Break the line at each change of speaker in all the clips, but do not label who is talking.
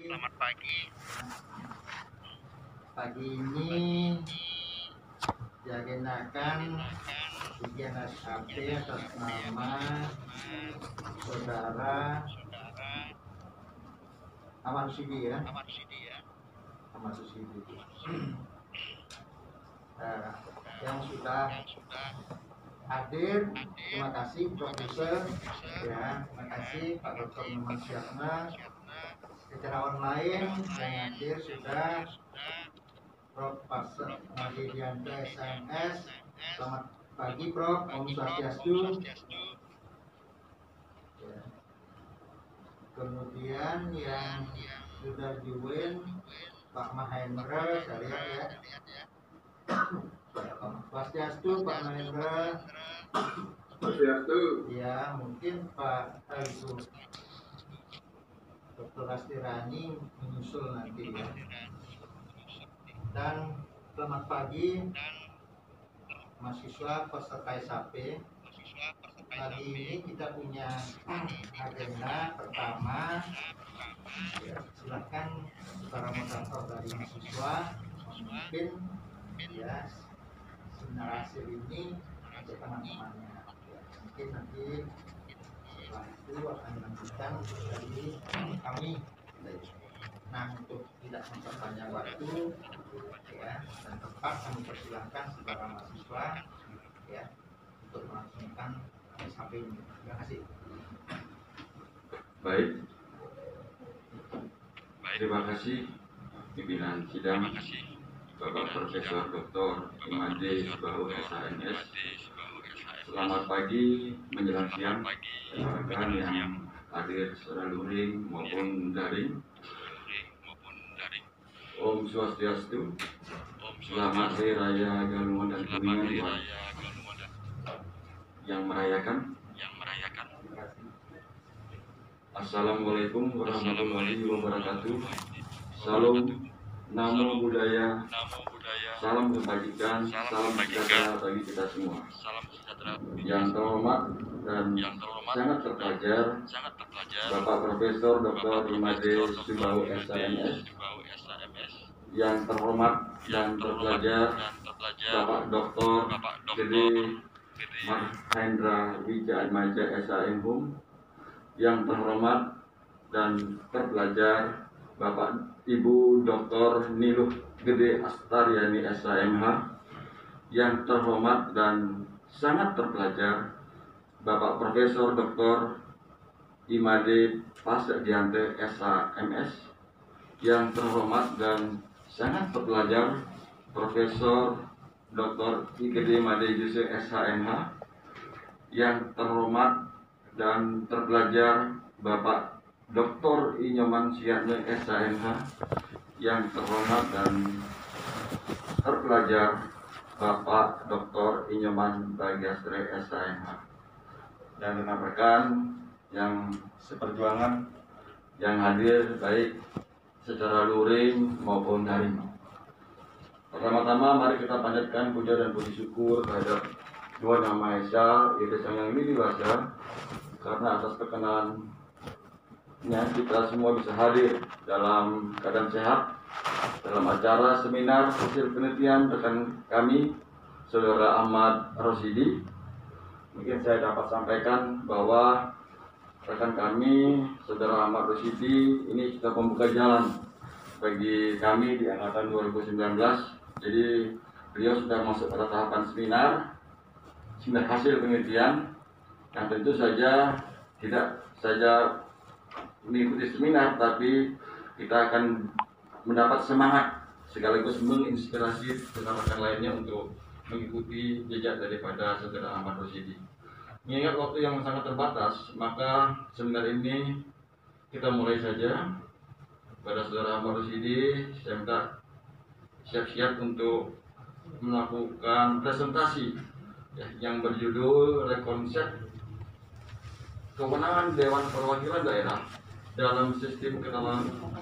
Pagi ini diagendakan ujian SKP atas nama saudara Ahmad Rusidi ya. Ahmad Rusidi. Yang sudah hadir, terima kasih Profesor ya, terima kasih Pak Dr. Muhammad Syahna. Secara online yang hadir sudah Prof. Pasek Madidianto SMS. Selamat pagi Prof. Om Swastiastu. Ya. Kemudian yang sudah join Pak Mahendra, saya lihat ya. Swastiastu Pak Mahendra.
Swastiastu.
Ya, mungkin Pak Ibu Dr. Astirani menyusul nanti ya. Dan selamat pagi mahasiswa peserta SAP. Pagi ini kita punya agenda pertama ya, silakan para moderator dari mahasiswa mungkin ya seminar hasil ini untuk teman-temannya ya, mungkin nanti setelah itu akan dilanjutkan dari kami. Nah, untuk tidak memperpanjang waktu ya, dan tepat kami persilahkan saudara mahasiswa ya untuk melangsungkan SHP ini. Terima kasih.
Baik. Terima kasih pimpinan sidang Bapak Profesor Dr. Imade Subbahu SMS. Selamat pagi menjelang siang rekan yang hadir secara luring maupun daring. Om Swastiastu. Selamat Hari Raya Galungan dan Kuningan buat yang merayakan. Assalamualaikum warahmatullahi wabarakatuh. Salam, namo buddhaya, salam kebajikan, salam sejahtera bagi kita semua. Yang terhormat dan sangat terpelajar Bapak Profesor Dr. Imade Subbahu SMS. Yang terhormat dan terpelajar Bapak Dr. Gede Mahendra Wijatmaja SHM. Yang terhormat dan terpelajar Bapak Ibu Dr. Niluh Gede Astaryani SHMH. Yang terhormat dan sangat terpelajar Bapak Profesor Dr. Imade Pasek SHMS. Yang terhormat dan sangat terpelajar Profesor Dr. Igede Made Yusuf SHMH. Yang terhormat dan terpelajar Bapak Dr. Inyoman Siatne SHMH. Yang terhormat dan terpelajar Bapak Dr. Inyoman Bagastre SHMH. Dan rekan-rekan yang seperjuangan yang hadir baik secara luring maupun daring. Pertama-tama mari kita panjatkan puja dan puji syukur terhadap Tuhan Yang Maha Esa, yaitu Sang Yang Widi Wasa, karena atas perkenannya kita semua bisa hadir dalam keadaan sehat dalam acara seminar hasil penelitian rekan kami Saudara Ahmad Rusidi. Mungkin saya dapat sampaikan bahwa rekan kami, Saudara Ahmad Rusidi, ini sudah membuka jalan bagi kami di angkatan 2019. Jadi beliau sudah masuk pada tahapan seminar hasil penelitian, yang tentu saja tidak saja mengikuti seminar, tapi kita akan mendapat semangat sekaligus menginspirasi rekan-rekan lainnya untuk mengikuti jejak daripada Saudara Ahmad Rusidi. Mengingat waktu yang sangat terbatas, maka seminar ini kita mulai saja. Pada Saudara Ahmad Rusidi, saya minta siap-siap untuk melakukan presentasi ya, yang berjudul Rekonsep Kewenangan Dewan Perwakilan Daerah dalam Sistem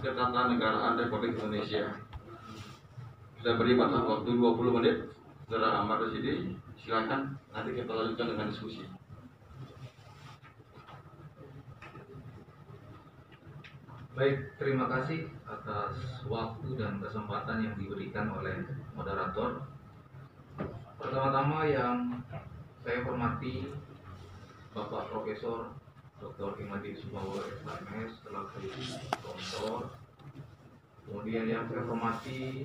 Ketatanegaraan Republik Indonesia. Kita beri batas waktu 20 menit. Saudara Ahmad Rusidi, silakan, nanti kita lanjutkan dengan diskusi.
Baik, terima kasih atas waktu dan kesempatan yang diberikan oleh moderator. Pertama-tama yang saya hormati Bapak Profesor Dr. Imadi Subawo SHMS selaku Rektor. Kemudian yang saya hormati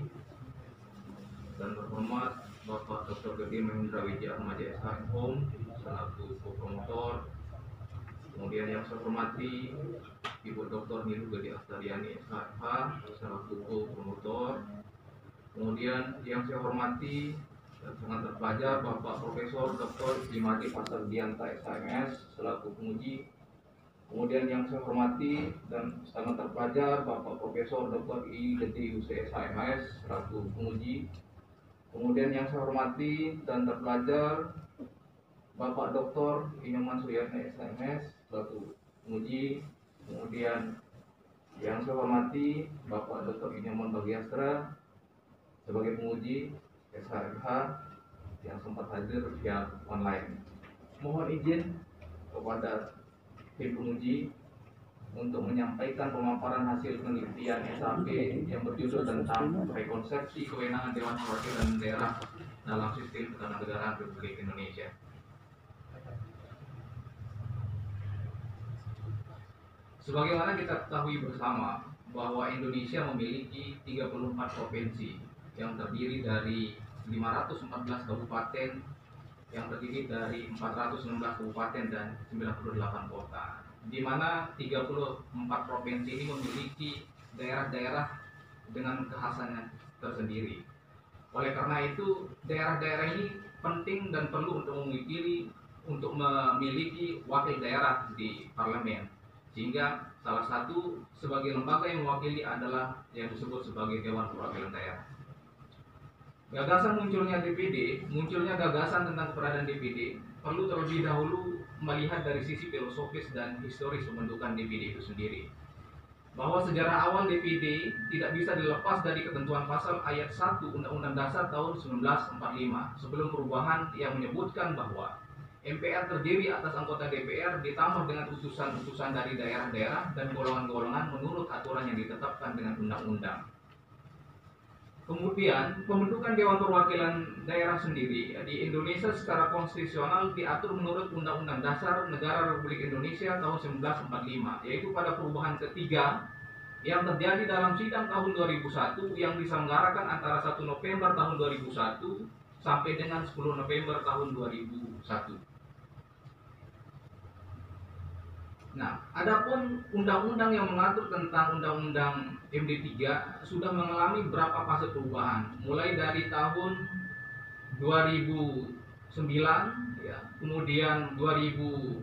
dan terhormat Bapak Dr. Gede Mahendra Wijaya Ahmadiyah SHM selaku promotor. Kemudian yang saya hormati Ibu Dr. Nilu Gede Astariani SHMH selaku promotor. Kemudian yang saya hormati dan sangat terpelajar Bapak Profesor Dr. Imadi Pasardianta SHMS selaku penguji. Kemudian yang saya hormati dan sangat terpelajar Bapak Profesor Dr. I. Gede Yuse SHMS selaku penguji. Kemudian yang saya hormati dan terpelajar Bapak Dr. Inyoman Suyatna SHMS selaku penguji. Kemudian yang saya hormati Bapak Dr. Inyoman Bagiastra sebagai penguji SHMH yang sempat hadir via online. Mohon izin kepada tim penguji untuk menyampaikan pemaparan hasil penelitian SAP yang berjudul tentang rekonsepsi kewenangan Dewan Perwakilan Daerah dalam Sistem Ketatanegaraan Republik Indonesia. Sebagaimana kita ketahui bersama bahwa Indonesia memiliki 34 provinsi yang terdiri dari 514 kabupaten, yang terdiri dari 416 kabupaten dan 98 kota, di mana 34 provinsi ini memiliki daerah-daerah dengan kekhasannya tersendiri. Oleh karena itu, daerah-daerah ini penting dan perlu untuk memiliki wakil daerah di parlemen, sehingga salah satu sebagai lembaga yang mewakili adalah yang disebut sebagai Dewan Perwakilan Daerah. Gagasan munculnya gagasan tentang keberadaan DPD perlu terlebih dahulu melihat dari sisi filosofis dan historis pembentukan DPD itu sendiri. Bahwa sejarah awal DPD tidak bisa dilepas dari ketentuan pasal ayat 1 Undang-Undang Dasar tahun 1945 sebelum perubahan yang menyebutkan bahwa MPR terdiri atas anggota DPR ditambah dengan utusan-utusan dari daerah-daerah dan golongan-golongan menurut aturan yang ditetapkan dengan undang-undang. Kemudian pembentukan Dewan Perwakilan Daerah sendiri di Indonesia secara konstitusional diatur menurut Undang-Undang Dasar Negara Republik Indonesia tahun 1945, yaitu pada perubahan ketiga yang terjadi dalam sidang tahun 2001 yang diselenggarakan antara 1 November tahun 2001 sampai dengan 10 November tahun 2001. Nah, adapun undang-undang yang mengatur tentang Undang-Undang MD3 sudah mengalami beberapa fase perubahan, mulai dari tahun 2009, ya, kemudian 2014,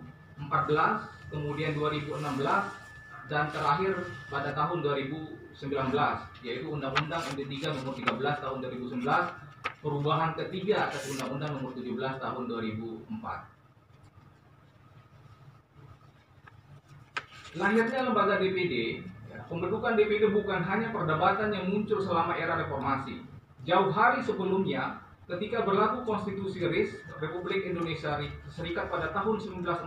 kemudian 2016, dan terakhir pada tahun 2019, yaitu Undang-Undang MD3 nomor 13 tahun 2011, perubahan ketiga atas Undang-Undang nomor 17 tahun 2004. Lahirnya lembaga DPD, pembentukan DPD bukan hanya perdebatan yang muncul selama era reformasi. Jauh hari sebelumnya, ketika berlaku Konstitusi RIS Republik Indonesia Serikat pada tahun 1949,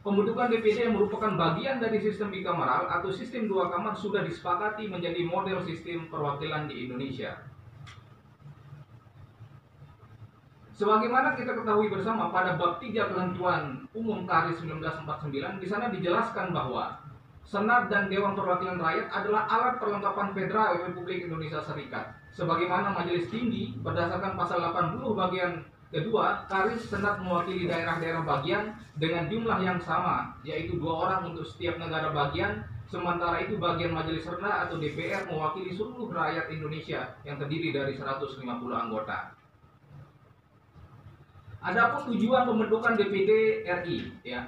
pembentukan DPD yang merupakan bagian dari sistem bikameral atau sistem dua kamar sudah disepakati menjadi model sistem perwakilan di Indonesia. Sebagaimana kita ketahui bersama pada bab 3 Ketentuan Umum Tahrir 1949, di sana dijelaskan bahwa Senat dan Dewan Perwakilan Rakyat adalah alat perlengkapan federal Republik Indonesia Serikat. Sebagaimana Majelis Tinggi berdasarkan pasal 80 bagian kedua, Karis Senat mewakili daerah-daerah bagian dengan jumlah yang sama, yaitu 2 orang untuk setiap negara bagian. Sementara itu bagian Majelis Rendah atau DPR mewakili seluruh rakyat Indonesia yang terdiri dari 150 anggota. Adapun tujuan pembentukan DPD RI, ya,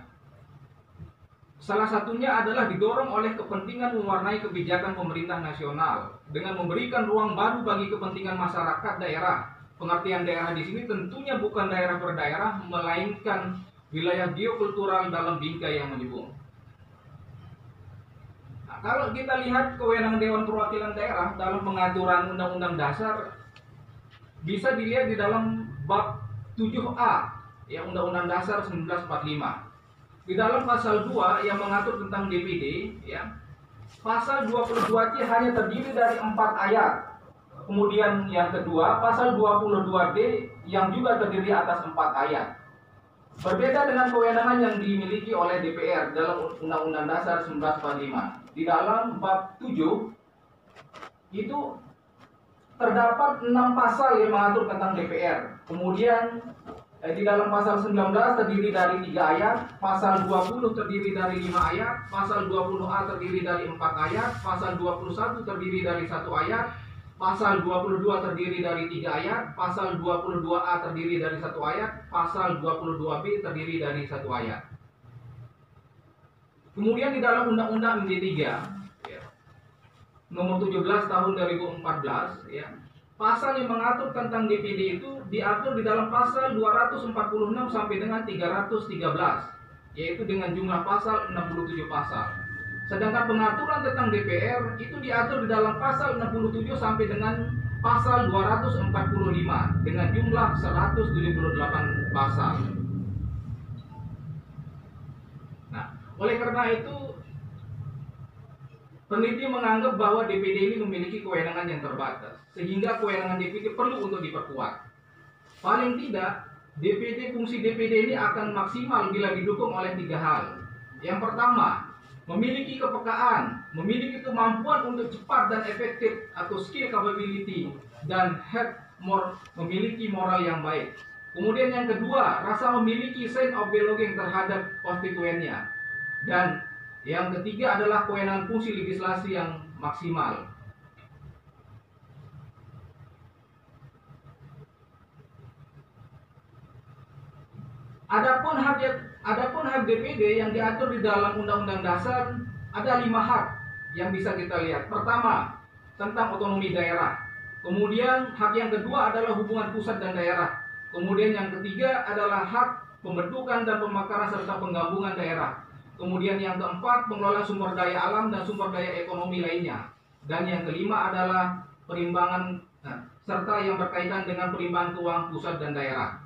salah satunya adalah didorong oleh kepentingan mewarnai kebijakan pemerintah nasional dengan memberikan ruang baru bagi kepentingan masyarakat daerah. Pengertian daerah di sini tentunya bukan daerah per daerah, melainkan wilayah geokultural dalam bingkai yang menyebut. Nah, kalau kita lihat kewenangan Dewan Perwakilan Daerah dalam pengaturan Undang-Undang Dasar, bisa dilihat di dalam bab 7A, ya, Undang-Undang Dasar 1945. di dalam pasal 2 yang mengatur tentang DPD, ya, pasal 22C hanya terdiri dari 4 ayat. Kemudian yang kedua, pasal 22D yang juga terdiri atas 4 ayat. Berbeda dengan kewenangan yang dimiliki oleh DPR dalam Undang-Undang Dasar 1945. Di dalam bab 7 itu terdapat 6 pasal yang mengatur tentang DPR. Kemudian di dalam pasal 19 terdiri dari 3 ayat, pasal 20 terdiri dari 5 ayat, pasal 20A terdiri dari 4 ayat, pasal 21 terdiri dari 1 ayat, pasal 22 terdiri dari 3 ayat, pasal 22A terdiri dari 1 ayat, pasal 22B terdiri dari 1 ayat. Kemudian di dalam Undang-Undang MD3 ya, nomor 17 tahun 2014 ya, pasal yang mengatur tentang DPD itu diatur di dalam pasal 246 sampai dengan 313, yaitu dengan jumlah pasal 67 pasal. Sedangkan pengaturan tentang DPR itu diatur di dalam pasal 67 sampai dengan pasal 245 dengan jumlah 178 pasal. Nah, oleh karena itu peneliti menganggap bahwa DPD ini memiliki kewenangan yang terbatas, sehingga kewenangan DPD perlu untuk diperkuat. Paling tidak, fungsi DPD ini akan maksimal bila didukung oleh 3 hal. Yang pertama, memiliki kepekaan, memiliki kemampuan untuk cepat dan efektif atau skill capability, dan memiliki moral yang baik. Kemudian yang kedua, rasa memiliki sense of belonging terhadap konstituennya. Dan yang ketiga adalah kewenangan fungsi legislasi yang maksimal. Adapun hak DPD yang diatur di dalam Undang-Undang Dasar ada 5 hak yang bisa kita lihat. Pertama, tentang otonomi daerah. Kemudian hak yang kedua adalah hubungan pusat dan daerah. Kemudian yang ketiga adalah hak pembentukan dan pemekaran serta penggabungan daerah. Kemudian yang keempat, pengelolaan sumber daya alam dan sumber daya ekonomi lainnya. Dan yang kelima adalah perimbangan serta yang berkaitan dengan perimbangan keuangan pusat dan daerah.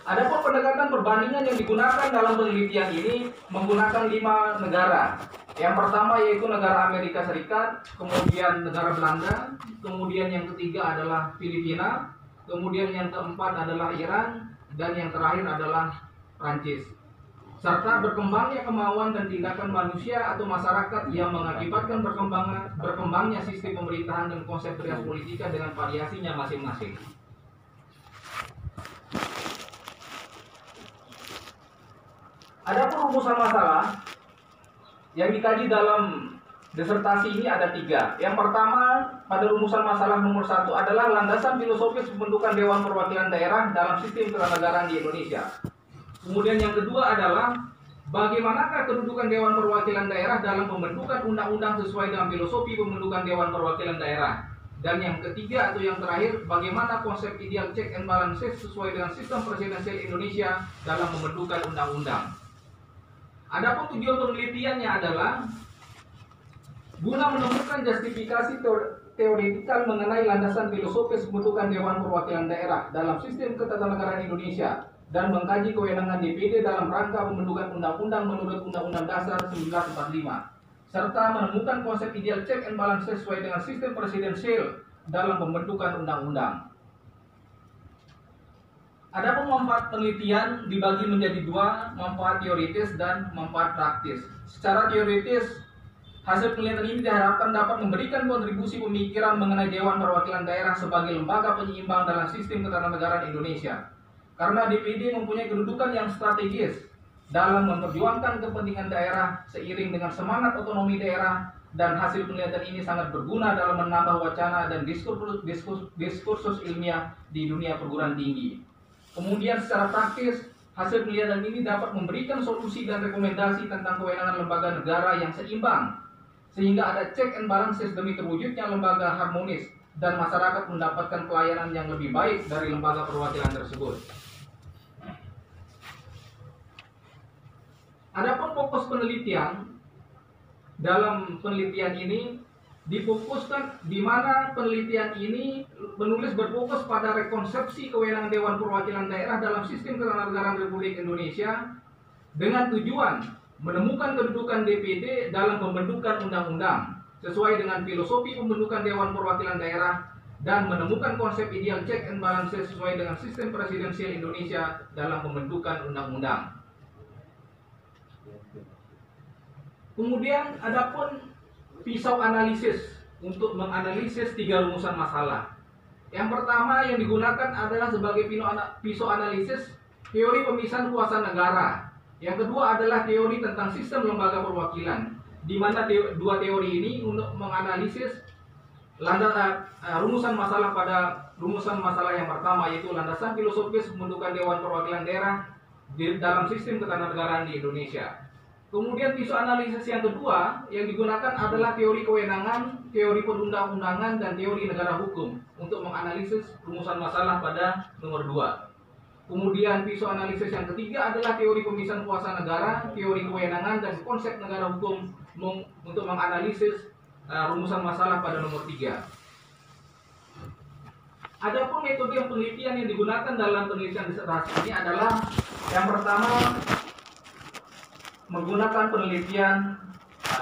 Adapun pendekatan perbandingan yang digunakan dalam penelitian ini menggunakan 5 negara. Yang pertama yaitu negara Amerika Serikat, kemudian negara Belanda, kemudian yang ketiga adalah Filipina, kemudian yang keempat adalah Iran, dan yang terakhir adalah Prancis. Serta berkembangnya kemauan dan tindakan manusia atau masyarakat yang mengakibatkan berkembangnya sistem pemerintahan dan konsep trias politika dengan variasinya masing-masing. Adapun rumusan masalah yang dikaji dalam disertasi ini ada 3. Yang pertama, pada rumusan masalah nomor 1 adalah landasan filosofis pembentukan Dewan Perwakilan Daerah dalam sistem ketatanegaraan di Indonesia. Kemudian yang kedua adalah bagaimanakah kedudukan Dewan Perwakilan Daerah dalam pembentukan undang-undang sesuai dengan filosofi pembentukan Dewan Perwakilan Daerah. Dan yang ketiga atau yang terakhir, bagaimana konsep ideal check and balances sesuai dengan sistem presidensial Indonesia dalam pembentukan undang-undang. Adapun tujuan penelitiannya adalah guna menemukan justifikasi teoretikal mengenai landasan filosofis pembentukan Dewan Perwakilan Daerah dalam sistem ketatanegaraan Indonesia dan mengkaji kewenangan DPD dalam rangka pembentukan undang-undang menurut Undang-Undang Dasar 1945 serta menemukan konsep ideal check and balance sesuai dengan sistem presidensial dalam pembentukan undang-undang. Adapun manfaat penelitian dibagi menjadi 2, manfaat teoritis dan manfaat praktis. Secara teoritis, hasil penelitian ini diharapkan dapat memberikan kontribusi pemikiran mengenai Dewan Perwakilan Daerah sebagai lembaga penyeimbang dalam sistem ketatanegaraan Indonesia. Karena DPD mempunyai kedudukan yang strategis dalam memperjuangkan kepentingan daerah seiring dengan semangat otonomi daerah, dan hasil penelitian ini sangat berguna dalam menambah wacana dan diskursus ilmiah di dunia perguruan tinggi. Kemudian secara praktis, hasil penelitian ini dapat memberikan solusi dan rekomendasi tentang kewenangan lembaga negara yang seimbang, sehingga ada check and balances demi terwujudnya lembaga harmonis dan masyarakat mendapatkan pelayanan yang lebih baik dari lembaga perwakilan tersebut. Adapun fokus penelitian dalam penelitian ini
difokuskan di mana penelitian ini penulis berfokus pada rekonsepsi kewenangan Dewan Perwakilan Daerah dalam sistem ketatanegaraan Republik Indonesia dengan tujuan menemukan kedudukan DPD dalam pembentukan undang-undang sesuai dengan filosofi pembentukan Dewan Perwakilan Daerah dan menemukan konsep ideal check and balances sesuai dengan sistem presidensial Indonesia dalam pembentukan undang-undang. Kemudian adapun pisau analisis untuk menganalisis 3 rumusan masalah. Yang pertama yang digunakan adalah sebagai pisau analisis teori pemisahan kuasa negara. Yang kedua adalah teori tentang sistem lembaga perwakilan, di mana dua teori ini untuk menganalisis rumusan masalah pada rumusan masalah yang pertama, yaitu landasan filosofis pembentukan Dewan Perwakilan Daerah di dalam sistem ketatanegaraan di Indonesia. Kemudian pisau analisis yang kedua yang digunakan adalah teori kewenangan, teori perundang-undangan, dan teori negara hukum untuk menganalisis rumusan masalah pada nomor 2. Kemudian pisau analisis yang ketiga adalah teori pemisahan kuasa negara, teori kewenangan, dan konsep negara hukum untuk menganalisis rumusan masalah pada nomor 3. Adapun metode penelitian yang digunakan dalam penelitian disertasi ini adalah yang pertama menggunakan penelitian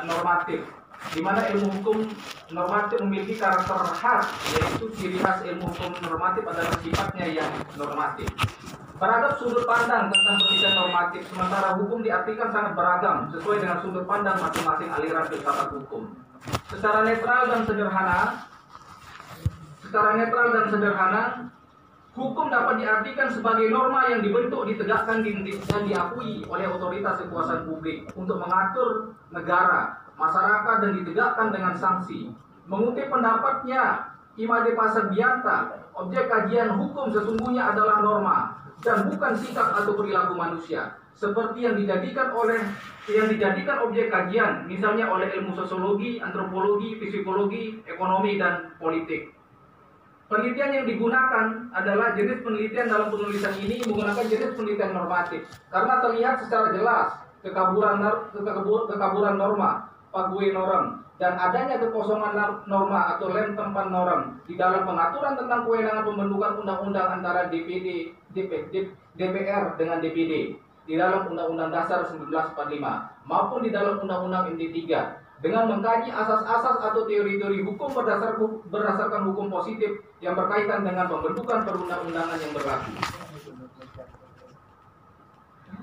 normatif, di mana ilmu hukum normatif memiliki karakter khas, yaitu ciri khas ilmu hukum normatif adalah sifatnya yang normatif. Beragam sudut pandang tentang penelitian normatif, sementara hukum diartikan sangat beragam sesuai dengan sudut pandang masing-masing aliran filsafat hukum. Secara netral dan sederhana, hukum dapat diartikan sebagai norma yang dibentuk, ditegakkan, dan diakui oleh otoritas kekuasaan publik untuk mengatur negara, masyarakat, dan ditegakkan dengan sanksi. Mengutip pendapatnya Imade Pasarbianta, objek kajian hukum sesungguhnya adalah norma dan bukan sikap atau perilaku manusia, seperti yang dijadikan objek kajian, misalnya oleh ilmu sosiologi, antropologi, psikologi, ekonomi, dan politik. Penelitian yang digunakan adalah jenis penelitian dalam penulisan ini menggunakan jenis penelitian normatif karena terlihat secara jelas kekaburan norma, pague norm, dan adanya kekosongan norma atau lem tempat norm di dalam pengaturan tentang kewenangan pembentukan undang-undang antara DPR dengan DPD di dalam Undang-Undang Dasar 1945 maupun di dalam Undang-Undang MD 3 dengan mengkaji asas-asas atau teori-teori hukum berdasarkan hukum positif yang berkaitan dengan pembentukan perundang-undangan yang berlaku.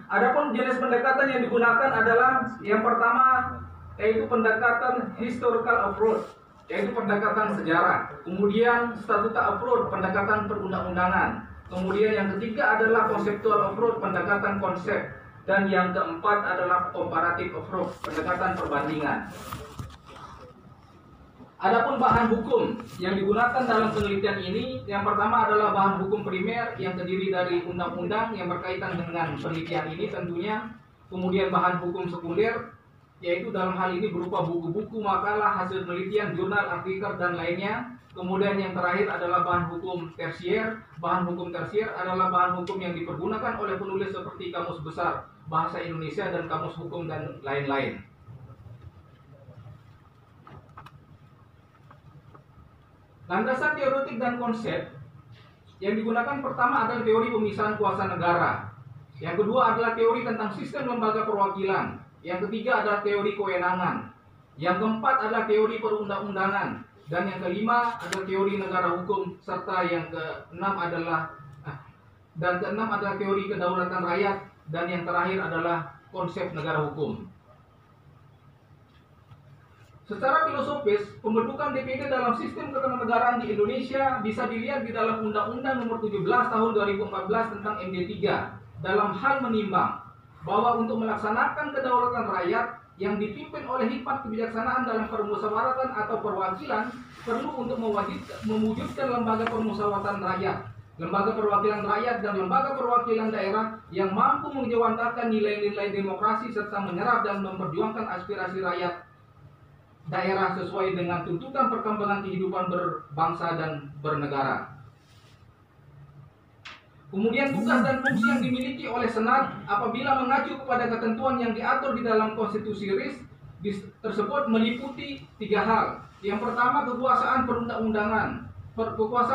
Adapun jenis pendekatan yang digunakan adalah yang pertama yaitu pendekatan historical approach, yaitu pendekatan sejarah. Kemudian statuta approach, pendekatan perundang-undangan. Kemudian yang ketiga adalah conceptual approach, pendekatan konsep. Dan yang keempat adalah comparative approach, pendekatan perbandingan. Adapun bahan hukum yang digunakan dalam penelitian ini, yang pertama adalah bahan hukum primer yang terdiri dari undang-undang yang berkaitan dengan penelitian ini tentunya. Kemudian bahan hukum sekunder, yaitu dalam hal ini berupa buku-buku, makalah, hasil penelitian, jurnal, artikel, dan lainnya. Kemudian yang terakhir adalah bahan hukum tersier. Bahan hukum tersier adalah bahan hukum yang dipergunakan oleh penulis seperti Kamus Besar Bahasa Indonesia dan Kamus Hukum dan lain-lain. Landasan teoretik dan konsep yang digunakan pertama adalah teori pemisahan kuasa negara. Yang kedua adalah teori tentang sistem lembaga perwakilan. Yang ketiga adalah teori kewenangan. Yang keempat adalah teori perundang-undangan. Dan yang kelima adalah teori negara hukum, serta yang keenam adalah teori kedaulatan rakyat, dan yang terakhir adalah konsep negara hukum. Secara filosofis, pembentukan DPD dalam sistem ketatanegaraan di Indonesia bisa dilihat di dalam Undang-Undang Nomor 17 Tahun 2014 tentang MD 3 dalam hal menimbang bahwa untuk melaksanakan kedaulatan rakyat yang dipimpin oleh hikmat kebijaksanaan dalam permusyawaratan atau perwakilan perlu untuk mewujudkan lembaga permusyawaratan rakyat, lembaga perwakilan rakyat, dan lembaga perwakilan daerah yang mampu menjewantahkan nilai-nilai demokrasi serta menyerap dan memperjuangkan aspirasi rakyat daerah sesuai dengan tuntutan perkembangan kehidupan berbangsa dan bernegara. Kemudian tugas dan fungsi yang dimiliki oleh Senat apabila mengacu kepada ketentuan yang diatur di dalam konstitusi RIS tersebut meliputi 3 hal, Yang pertama, kekuasaan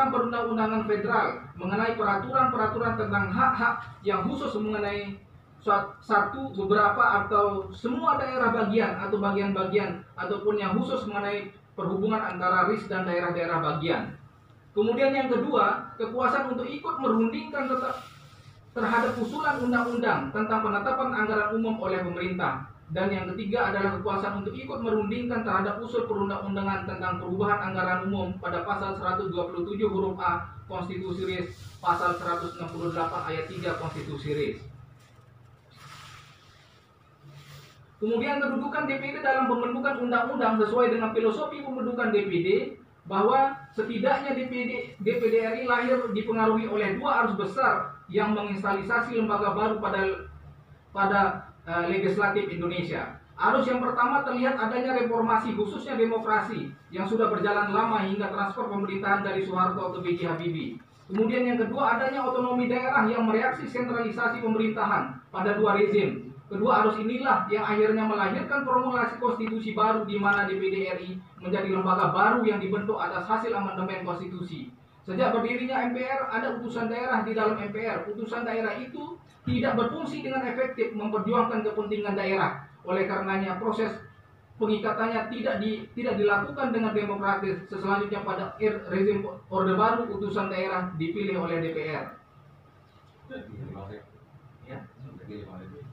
perundang-undangan federal mengenai peraturan-peraturan tentang hak-hak yang khusus mengenai beberapa atau semua daerah bagian atau bagian-bagian ataupun yang khusus mengenai perhubungan antara RIS dan daerah-daerah bagian. Kemudian yang kedua, kekuasaan untuk ikut merundingkan terhadap usulan undang-undang tentang penetapan anggaran umum oleh pemerintah. Dan yang ketiga adalah kekuasaan untuk ikut merundingkan terhadap usul perundang-undangan tentang perubahan anggaran umum pada pasal 127 huruf A Konstitusi RIS, pasal 168 ayat 3 Konstitusi RIS. Kemudian kedudukan DPD dalam pembentukan undang-undang sesuai dengan filosofi pembentukan DPD, bahwa setidaknya DPD RI lahir dipengaruhi oleh dua arus besar yang menginstalisasi lembaga baru pada legislatif Indonesia. Arus yang pertama terlihat adanya reformasi khususnya demokrasi yang sudah berjalan lama hingga transfer pemerintahan dari Soeharto ke B.J. Habibie. Kemudian yang kedua adanya otonomi daerah yang mereaksi sentralisasi pemerintahan pada dua rezim. Kedua arus inilah yang akhirnya melahirkan formulasi konstitusi baru di mana DPD RI menjadi lembaga baru yang dibentuk atas hasil amandemen konstitusi. Sejak berdirinya MPR, ada utusan daerah di dalam MPR. Utusan daerah itu tidak berfungsi dengan efektif memperjuangkan kepentingan daerah. Oleh karenanya proses pengikatannya tidak dilakukan dengan demokratis. Selanjutnya pada rezim Orde Baru, utusan daerah dipilih oleh DPR. Ya.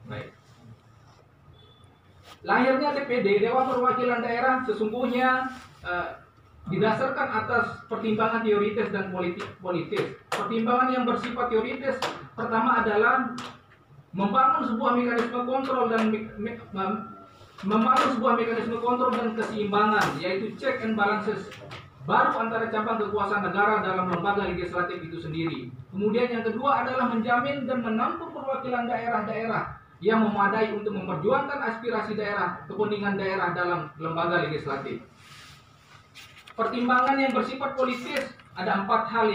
Baik. Lahirnya DPD, Dewan Perwakilan Daerah, sesungguhnya didasarkan atas pertimbangan teoritis dan politis. Pertimbangan yang bersifat teoritis pertama adalah membangun sebuah mekanisme kontrol dan keseimbangan, yaitu check and balances baru antara cabang kekuasaan negara dalam lembaga legislatif itu sendiri. Kemudian yang kedua adalah menjamin dan menampung perwakilan daerah-daerah yang memadai untuk memperjuangkan aspirasi daerah, kepentingan daerah dalam lembaga legislatif. Pertimbangan yang bersifat politis ada empat hal.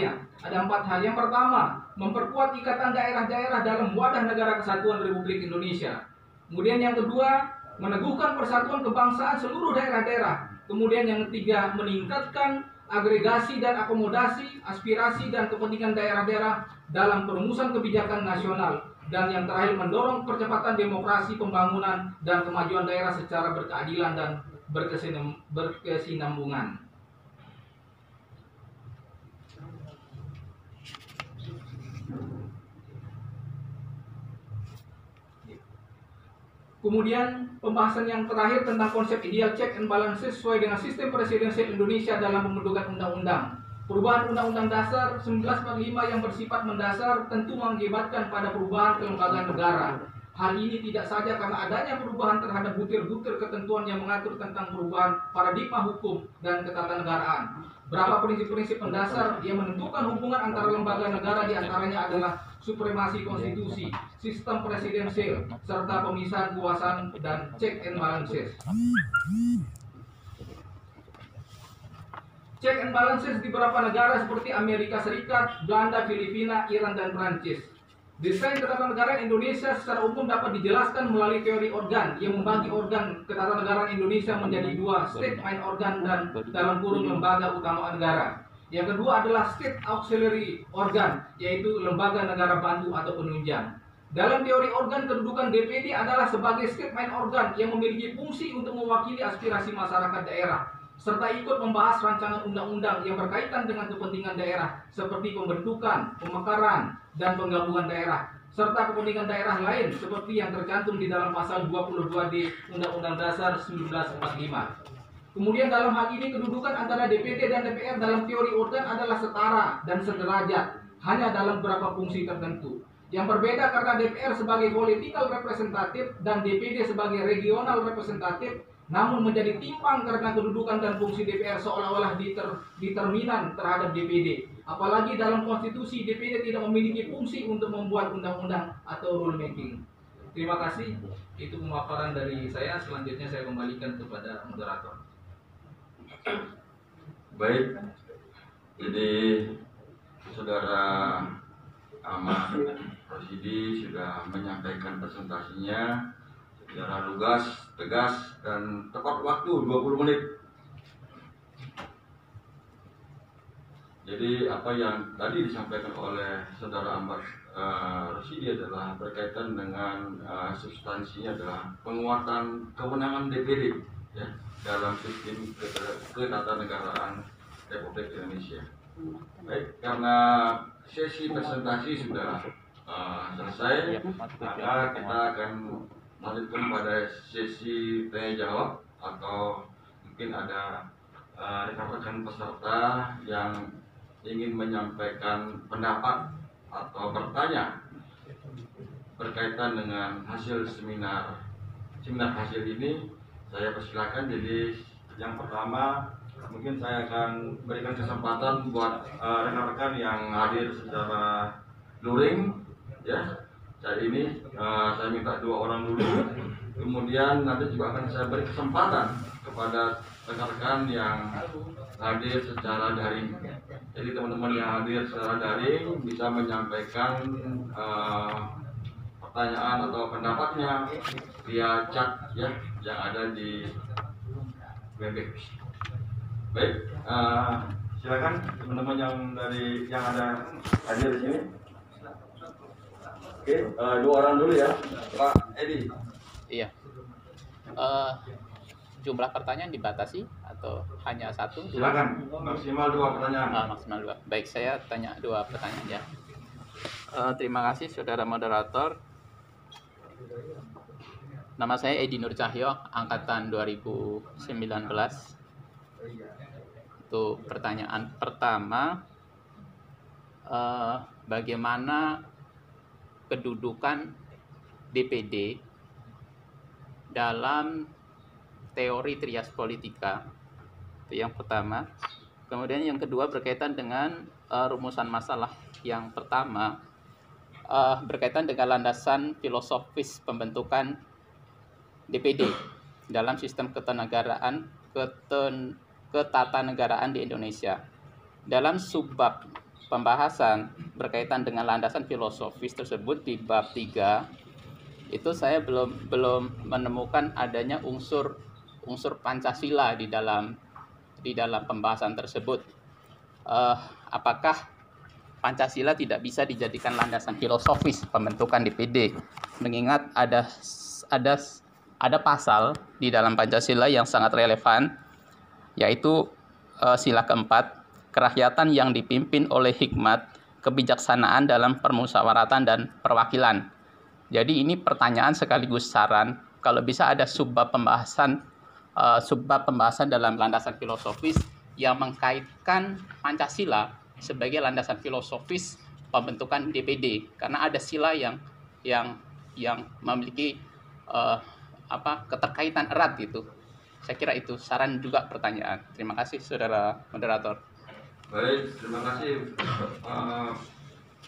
Yang pertama, memperkuat ikatan daerah-daerah dalam wadah negara kesatuan Republik Indonesia. Kemudian yang kedua, meneguhkan persatuan kebangsaan seluruh daerah-daerah. Kemudian yang ketiga, meningkatkan agregasi dan akomodasi aspirasi dan kepentingan daerah-daerah dalam perumusan kebijakan nasional. Dan yang terakhir, mendorong percepatan demokrasi, pembangunan, dan kemajuan daerah secara berkeadilan dan berkesinambungan. Kemudian pembahasan yang terakhir tentang konsep ideal check and balances sesuai dengan sistem presidensial Indonesia dalam pembentukan undang-undang. Perubahan Undang-Undang Dasar 1945 yang bersifat mendasar tentu mengakibatkan pada perubahan kelembagaan negara. Hal ini tidak saja karena adanya perubahan terhadap butir-butir ketentuan yang mengatur tentang perubahan paradigma hukum dan ketatanegaraan. Berapa prinsip-prinsip mendasar yang menentukan hubungan antara lembaga negara diantaranya adalah supremasi konstitusi, sistem presidensial, serta pemisahan kekuasaan dan check and balances. Check and balances di beberapa negara seperti Amerika Serikat, Belanda, Filipina, Iran, dan Prancis. Desain ketatanegaraan Indonesia secara umum dapat dijelaskan melalui teori organ yang membagi organ ketatanegaraan Indonesia menjadi dua, state main organ dan dalam kurung lembaga utama negara. Yang kedua adalah state auxiliary organ, yaitu lembaga negara bantu atau penunjang. Dalam teori organ, kedudukan DPD adalah sebagai state main organ yang memiliki fungsi untuk mewakili aspirasi masyarakat daerah, serta ikut membahas rancangan undang-undang yang berkaitan dengan kepentingan daerah, seperti pembentukan, pemekaran, dan penggabungan daerah, serta kepentingan daerah lain seperti yang tercantum di dalam pasal 22D Undang-Undang Dasar 1945. Kemudian dalam hal ini kedudukan antara DPD dan DPR dalam teori organ adalah setara dan sederajat, hanya dalam beberapa fungsi tertentu. Yang berbeda karena DPR sebagai political representative dan DPD sebagai regional representative, namun menjadi timpang karena kedudukan dan fungsi DPR seolah-olah determinan terhadap DPD. Apalagi dalam konstitusi DPD tidak memiliki fungsi untuk membuat undang-undang atau rulemaking. Terima kasih. Itu pemaparan dari saya. Selanjutnya saya kembalikan kepada moderator.
Baik, jadi saudara Ahmad Rosidi sudah menyampaikan presentasinya secara lugas, tegas, dan tepat waktu 20 menit. Jadi apa yang tadi disampaikan oleh Saudara Ahmad Rosidi adalah berkaitan dengan substansinya adalah penguatan kewenangan DPD ya dalam sistem ketatanegaraan Republik Indonesia. Baik, karena sesi presentasi sudah selesai, maka kita akan lanjutkan pada sesi tanya jawab atau mungkin ada rekan-rekan peserta yang ingin menyampaikan pendapat atau bertanya berkaitan dengan hasil seminar hasil ini. Saya persilakan. Jadi yang pertama mungkin saya akan berikan kesempatan buat rekan-rekan yang hadir secara luring ya. Saat ini saya minta 2 orang dulu, kemudian nanti juga akan saya beri kesempatan kepada rekan-rekan yang hadir secara daring. Jadi teman-teman yang hadir secara daring bisa menyampaikan pertanyaan atau pendapatnya via chat ya yang ada di Webex. Baik, silakan teman-teman yang ada hadir di sini. Oke, 2 orang dulu ya, Pak Edi.
Iya. Jumlah pertanyaan dibatasi atau hanya 1?
Silakan, maksimal 2 pertanyaan.
Maksimal 2. Baik, saya tanya 2 pertanyaan ya. Terima kasih saudara moderator. Nama saya Edi Nur Cahyo, angkatan 2019. Itu pertanyaan pertama, bagaimana kedudukan DPD dalam teori trias politika? Itu yang pertama. Kemudian yang kedua berkaitan dengan rumusan masalah. Yang pertama berkaitan dengan landasan filosofis pembentukan DPD dalam sistem ketatanegaraan di Indonesia. Dalam subbab pembahasan berkaitan dengan landasan filosofis tersebut di bab 3 itu saya belum menemukan adanya unsur Pancasila di dalam pembahasan tersebut. Apakah Pancasila tidak bisa dijadikan landasan filosofis pembentukan DPD, mengingat ada pasal di dalam Pancasila yang sangat relevan, yaitu sila keempat, kerakyatan yang dipimpin oleh hikmat, kebijaksanaan dalam permusyawaratan dan perwakilan. Jadi ini pertanyaan sekaligus saran, kalau bisa ada subbab pembahasan dalam landasan filosofis yang mengkaitkan Pancasila sebagai landasan filosofis pembentukan DPD, karena ada sila yang memiliki keterkaitan erat gitu. Saya kira itu saran juga pertanyaan. Terima kasih saudara moderator.
Baik, terima kasih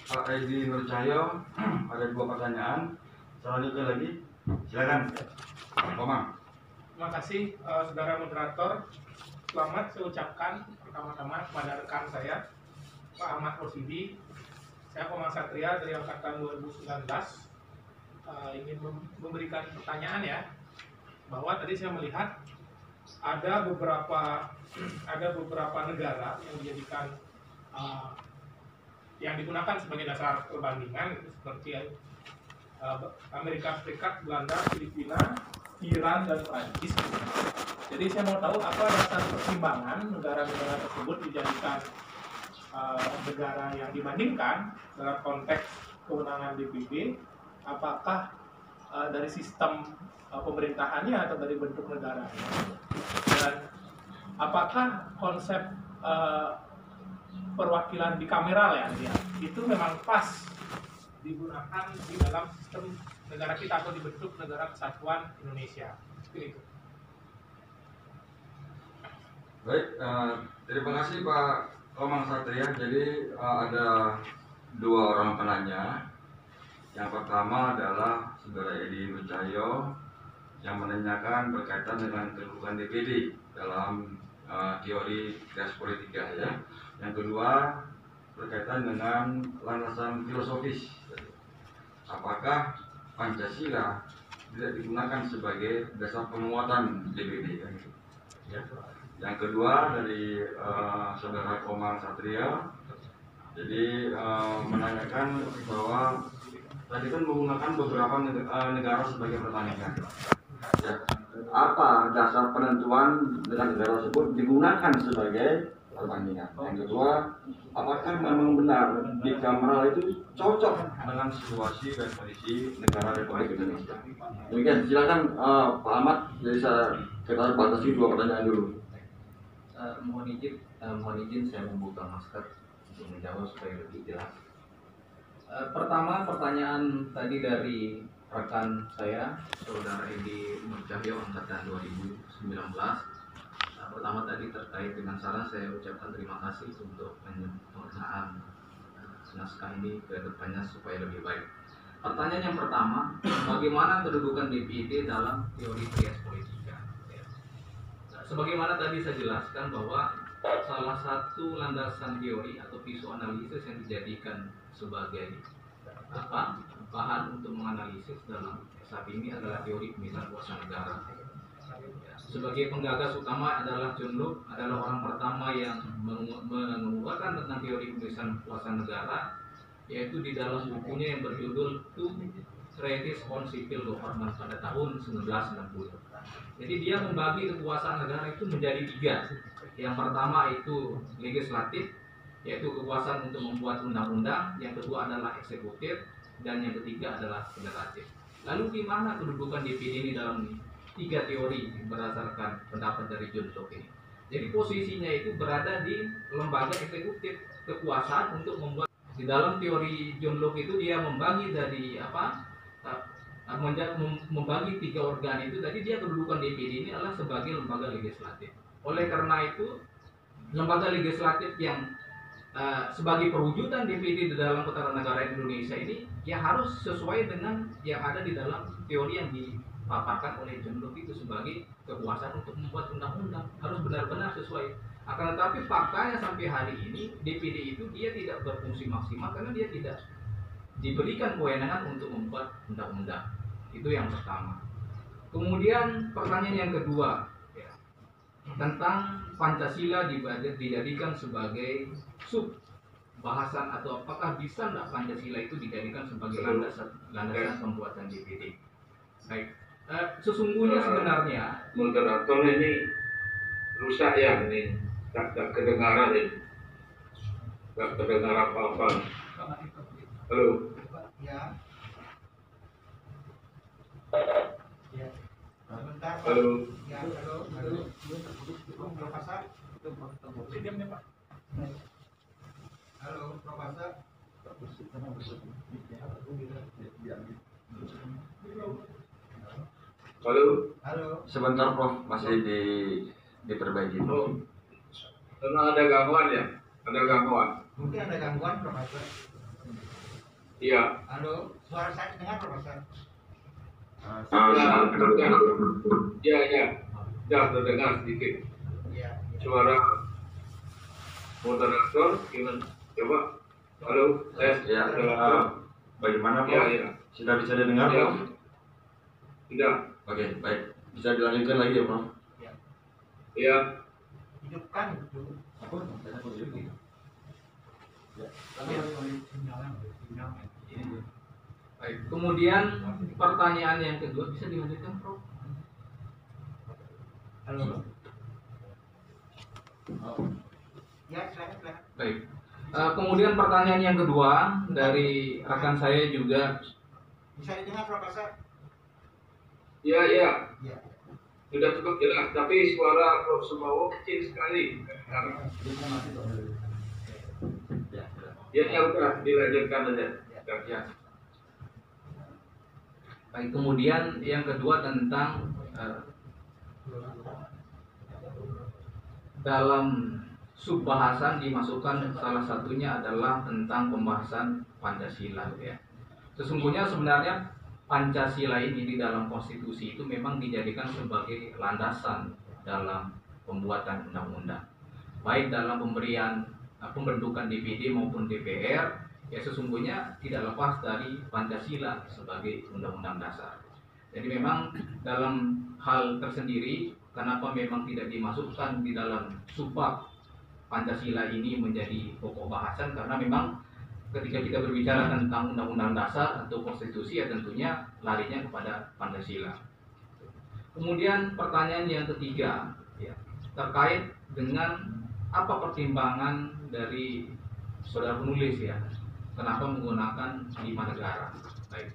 Pak Edi Nur Cahyo. Ada 2 pertanyaan. Selanjutnya lagi, silakan Pak Komang.
Terima kasih saudara moderator. Selamat saya ucapkan pertama-tama kepada rekan saya Pak Ahmad Rosidi. Saya Komang Satria dari angkatan 2019. Ingin memberikan pertanyaan ya, bahwa tadi saya melihat ada beberapa negara yang dijadikan yang digunakan sebagai dasar perbandingan seperti Amerika Serikat, Belanda, Filipina, Iran, dan Prancis. Jadi saya mau tahu apa dasar pertimbangan negara-negara tersebut dijadikan negara yang dibandingkan dalam konteks kewenangan DPD. Apakah dari sistem pemerintahannya atau dari bentuk negaranya, dan apakah konsep perwakilan bikameral ya itu memang pas digunakan di dalam sistem negara kita atau dibentuk negara kesatuan Indonesia. Seperti itu.
Baik, terima kasih Pak Komang Satria. Jadi ada 2 orang penanya. Yang pertama adalah saudara Edi Nur Cahyo yang menanyakan berkaitan dengan kedudukan DPD dalam teori trias politika ya. Yang kedua berkaitan dengan landasan filosofis. Apakah Pancasila tidak digunakan sebagai dasar penguatan DPD ya. Yang kedua dari saudara Komang Satria Jadi menanyakan bahwa tadi kan menggunakan beberapa negara sebagai pertanyaan. Ya. Apa dasar penentuan dengan negara tersebut digunakan sebagai perbandingan? Yang kedua, apakah memang benar di Kamral itu cocok dengan situasi dan kondisi negara Republik Indonesia? Demikian, silakan Pak Ahmad. Jadi kita batasi 2 pertanyaan dulu.
Mohon izin saya membuka masker untuk menjawab supaya lebih jelas. Pertama, pertanyaan tadi dari rekan saya, Saudara Edi Nurcahyo, angkatan 2019. Pertama tadi terkait dengan saran, saya ucapkan terima kasih untuk penyempurnaan naskah ini ke depannya supaya lebih baik. Pertanyaan yang pertama, bagaimana kedudukan DPD dalam teori trias politika? Sebagaimana tadi saya jelaskan bahwa salah satu landasan teori atau visuanalisis yang dijadikan sebagai bahan untuk menganalisis dalam saat ini adalah teori pemisahan kuasa negara. Sebagai penggagas utama adalah John Locke, adalah orang pertama yang mengemukakan tentang teori pemisahan kuasa negara, yaitu di dalam bukunya yang berjudul Two Treatises on Civil Government pada tahun 1960. Jadi dia membagi kekuasaan negara itu menjadi 3. Yang pertama itu legislatif, yaitu kekuasaan untuk membuat undang-undang. Yang kedua adalah eksekutif, dan yang ketiga adalah legislatif. Lalu di mana kedudukan DPD ini dalam 3 teori berdasarkan pendapat dari John Locke ini? Jadi posisinya itu berada di lembaga eksekutif, kekuasaan untuk membuat. Di dalam teori John Locke itu dia membagi dari membagi 3 organ itu. Tadi dia kedudukan DPD ini adalah sebagai lembaga legislatif. Oleh karena itu lembaga legislatif yang sebagai perwujudan DPD di dalam Ketatanegaraan Indonesia ini ya harus sesuai dengan yang ada di dalam teori yang dipaparkan oleh John Locke itu sebagai kekuasaan untuk membuat undang-undang, harus benar-benar sesuai. Akan tetapi faktanya sampai hari ini DPD itu dia tidak berfungsi maksimal karena dia tidak diberikan kewenangan untuk membuat undang-undang. Itu yang pertama. Kemudian pertanyaan yang kedua ya, tentang Pancasila dijadikan sebagai sub bahasan, atau apakah bisa tidak Pancasila itu dijadikan sebagai landasan pembuatan DPD. Baik, sesungguhnya sebenarnya
moderator ini rusak ya, ini tak kedengaran ini, tak kedengar apa-apa. Halo.
Ya. Ya. Sebentar.
Halo.
Ya, halo. Profesor.
Diamnya Pak.
Halo, Profesor.
Halo.
Halo.
Sebentar Prof, masih diperbaiki.
Oh. Karena ada gangguan ya? Ada gangguan.
Mungkin ada gangguan, Profesor.
Iya.
Halo, suara saya dengar, Profesor.
Ya, terdengar sedikit.
Iya.
Suara moderator gimana? Coba. Halo, tes.
Ya, bagaimana Prof?
Ya.
Sudah bisa didengar
Ya.
Prof?
Tidak.
Oke, baik. Bisa dilanjutkan lagi ya Prof?
Ya.
Hidupkan itu.
baik. Kemudian pertanyaan yang kedua bisa dilanjutkan, Prof?
Halo. Ya, silakan.
Baik. Kemudian pertanyaan yang kedua dari rekan saya juga.
Bisa didengar, Profesor?
Ya.
Iya.
Sudah cukup jelas, tapi suara Prof. Subawo kecil sekali. Ya, udah dilanjutkan aja. Ya.
Baik, kemudian yang kedua tentang dalam subbahasan dimasukkan salah satunya adalah tentang pembahasan Pancasila ya. Sesungguhnya sebenarnya Pancasila ini di dalam konstitusi itu memang dijadikan sebagai landasan dalam pembuatan undang-undang. Baik dalam pembentukan DPD maupun DPR, ya sesungguhnya tidak lepas dari Pancasila sebagai undang-undang dasar. Jadi memang dalam hal tersendiri, kenapa memang tidak dimasukkan di dalam subbab Pancasila ini menjadi pokok bahasan, karena memang ketika kita berbicara tentang undang-undang dasar atau konstitusi ya tentunya larinya kepada Pancasila. Kemudian pertanyaan yang ketiga ya, terkait dengan apa pertimbangan dari saudara penulis ya, kenapa menggunakan 5 negara. Baik.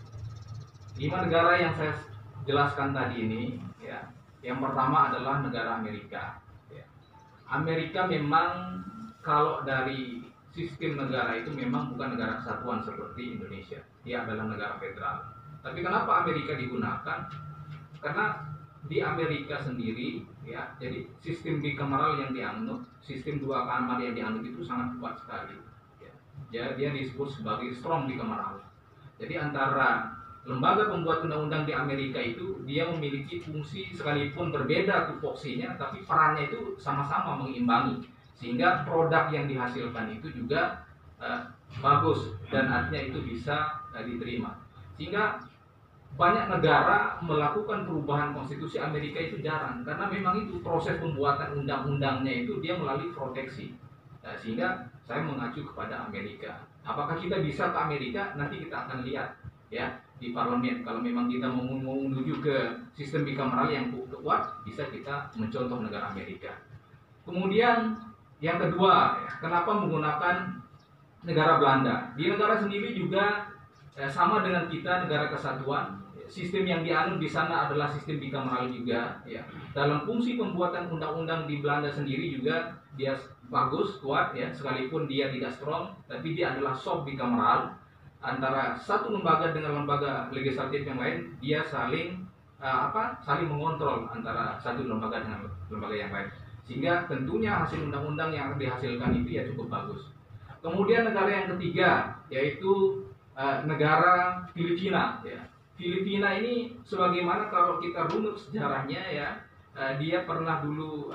5 negara yang saya jelaskan tadi ini ya, yang pertama adalah negara Amerika. Ya. Amerika memang kalau dari sistem negara itu memang bukan negara kesatuan seperti Indonesia. Dia adalah negara federal. Tapi kenapa Amerika digunakan? Karena di Amerika sendiri ya, jadi sistem bicameral yang dianut, sistem 2 kamar yang dianut itu sangat kuat sekali. Ya, dia disebut sebagai strong bicameral. Jadi antara lembaga pembuat undang-undang di Amerika itu dia memiliki fungsi sekalipun berbeda tupoksinya, tapi perannya itu sama-sama mengimbangi, sehingga produk yang dihasilkan itu juga bagus dan artinya itu bisa diterima. Sehingga banyak negara melakukan perubahan konstitusi Amerika itu jarang, karena memang itu proses pembuatan undang-undangnya itu dia melalui proteksi. Sehingga saya mengacu kepada Amerika. Apakah kita bisa ke Amerika? Nanti kita akan lihat ya di parlemen. Kalau memang kita mau menuju ke sistem bicameral yang kuat, bisa kita mencontoh negara Amerika. Kemudian yang kedua, kenapa menggunakan negara Belanda? Di negara sendiri juga sama dengan kita, negara kesatuan. Sistem yang dianut di sana adalah sistem bicameral juga. Ya. Dalam fungsi pembuatan undang-undang di Belanda sendiri juga dia bagus, kuat, ya. Sekalipun dia tidak strong, tapi dia adalah soft bicameral. Antara satu lembaga dengan lembaga legislatif yang lain, dia saling mengontrol antara satu lembaga dengan lembaga yang lain. Sehingga tentunya hasil undang-undang yang dihasilkan itu ya cukup bagus. Kemudian negara yang ketiga yaitu negara Filipina. Ya. Filipina ini sebagaimana kalau kita runut sejarahnya ya, dia pernah dulu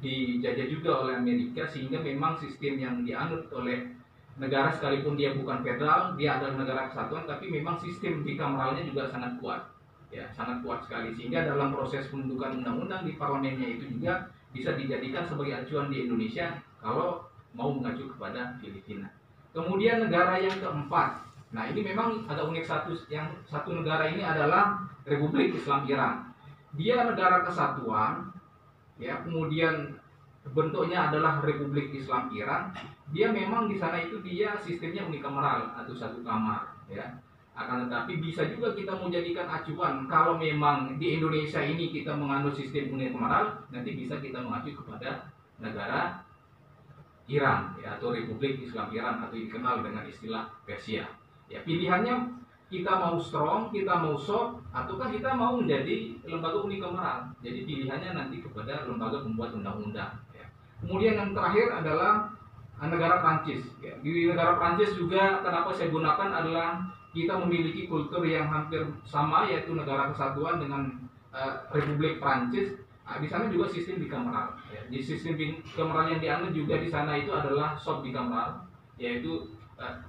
dijajah juga oleh Amerika, sehingga memang sistem yang dianut oleh negara sekalipun dia bukan federal, dia adalah negara kesatuan, tapi memang sistem bicameralnya juga sangat kuat. Ya, sangat kuat sekali, sehingga dalam proses pembentukan undang-undang di parlemennya itu juga bisa dijadikan sebagai acuan di Indonesia kalau mau mengacu kepada Filipina. Kemudian negara yang keempat, nah ini memang agak unik, satu negara ini adalah Republik Islam Iran. Dia negara kesatuan, ya, kemudian bentuknya adalah Republik Islam Iran. Dia memang di sana itu dia sistemnya unicameral atau satu kamar, ya. Akan tetapi bisa juga kita menjadikan acuan kalau memang di Indonesia ini kita menganut sistem unicameral, nanti bisa kita mengacu kepada negara Iran, ya, atau Republik Islam Iran, atau dikenal dengan istilah Persia. Ya, pilihannya kita mau strong, kita mau soft, ataukah kita mau menjadi lembaga unicameral. Jadi pilihannya nanti kepada lembaga pembuat undang-undang. Ya. Kemudian yang terakhir adalah negara Prancis. Ya. Di negara Prancis juga kenapa saya gunakan adalah kita memiliki kultur yang hampir sama, yaitu negara kesatuan dengan Republik Prancis. Nah, di sana juga sistem bicameral. Ya. Di sistem bicameral yang dianut juga di sana itu adalah soft bicameral, yaitu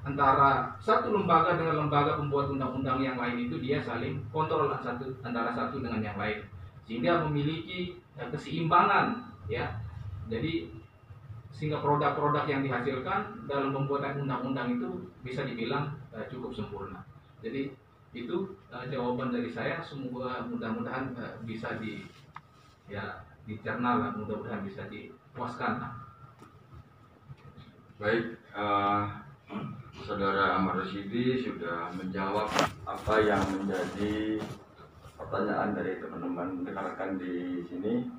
antara satu lembaga dengan lembaga pembuat undang-undang yang lain itu dia saling kontrol antara satu dengan yang lain, sehingga memiliki keseimbangan, ya. Jadi sehingga produk-produk yang dihasilkan dalam pembuatan undang-undang itu bisa dibilang cukup sempurna. Jadi itu jawaban dari saya. Semoga mudah-mudahan bisa dicerna lah, mudah-mudahan bisa dipuaskan.
Baik, Saudara Ahmad Rosyidi sudah menjawab apa yang menjadi pertanyaan dari teman-teman rekan-rekan di sini,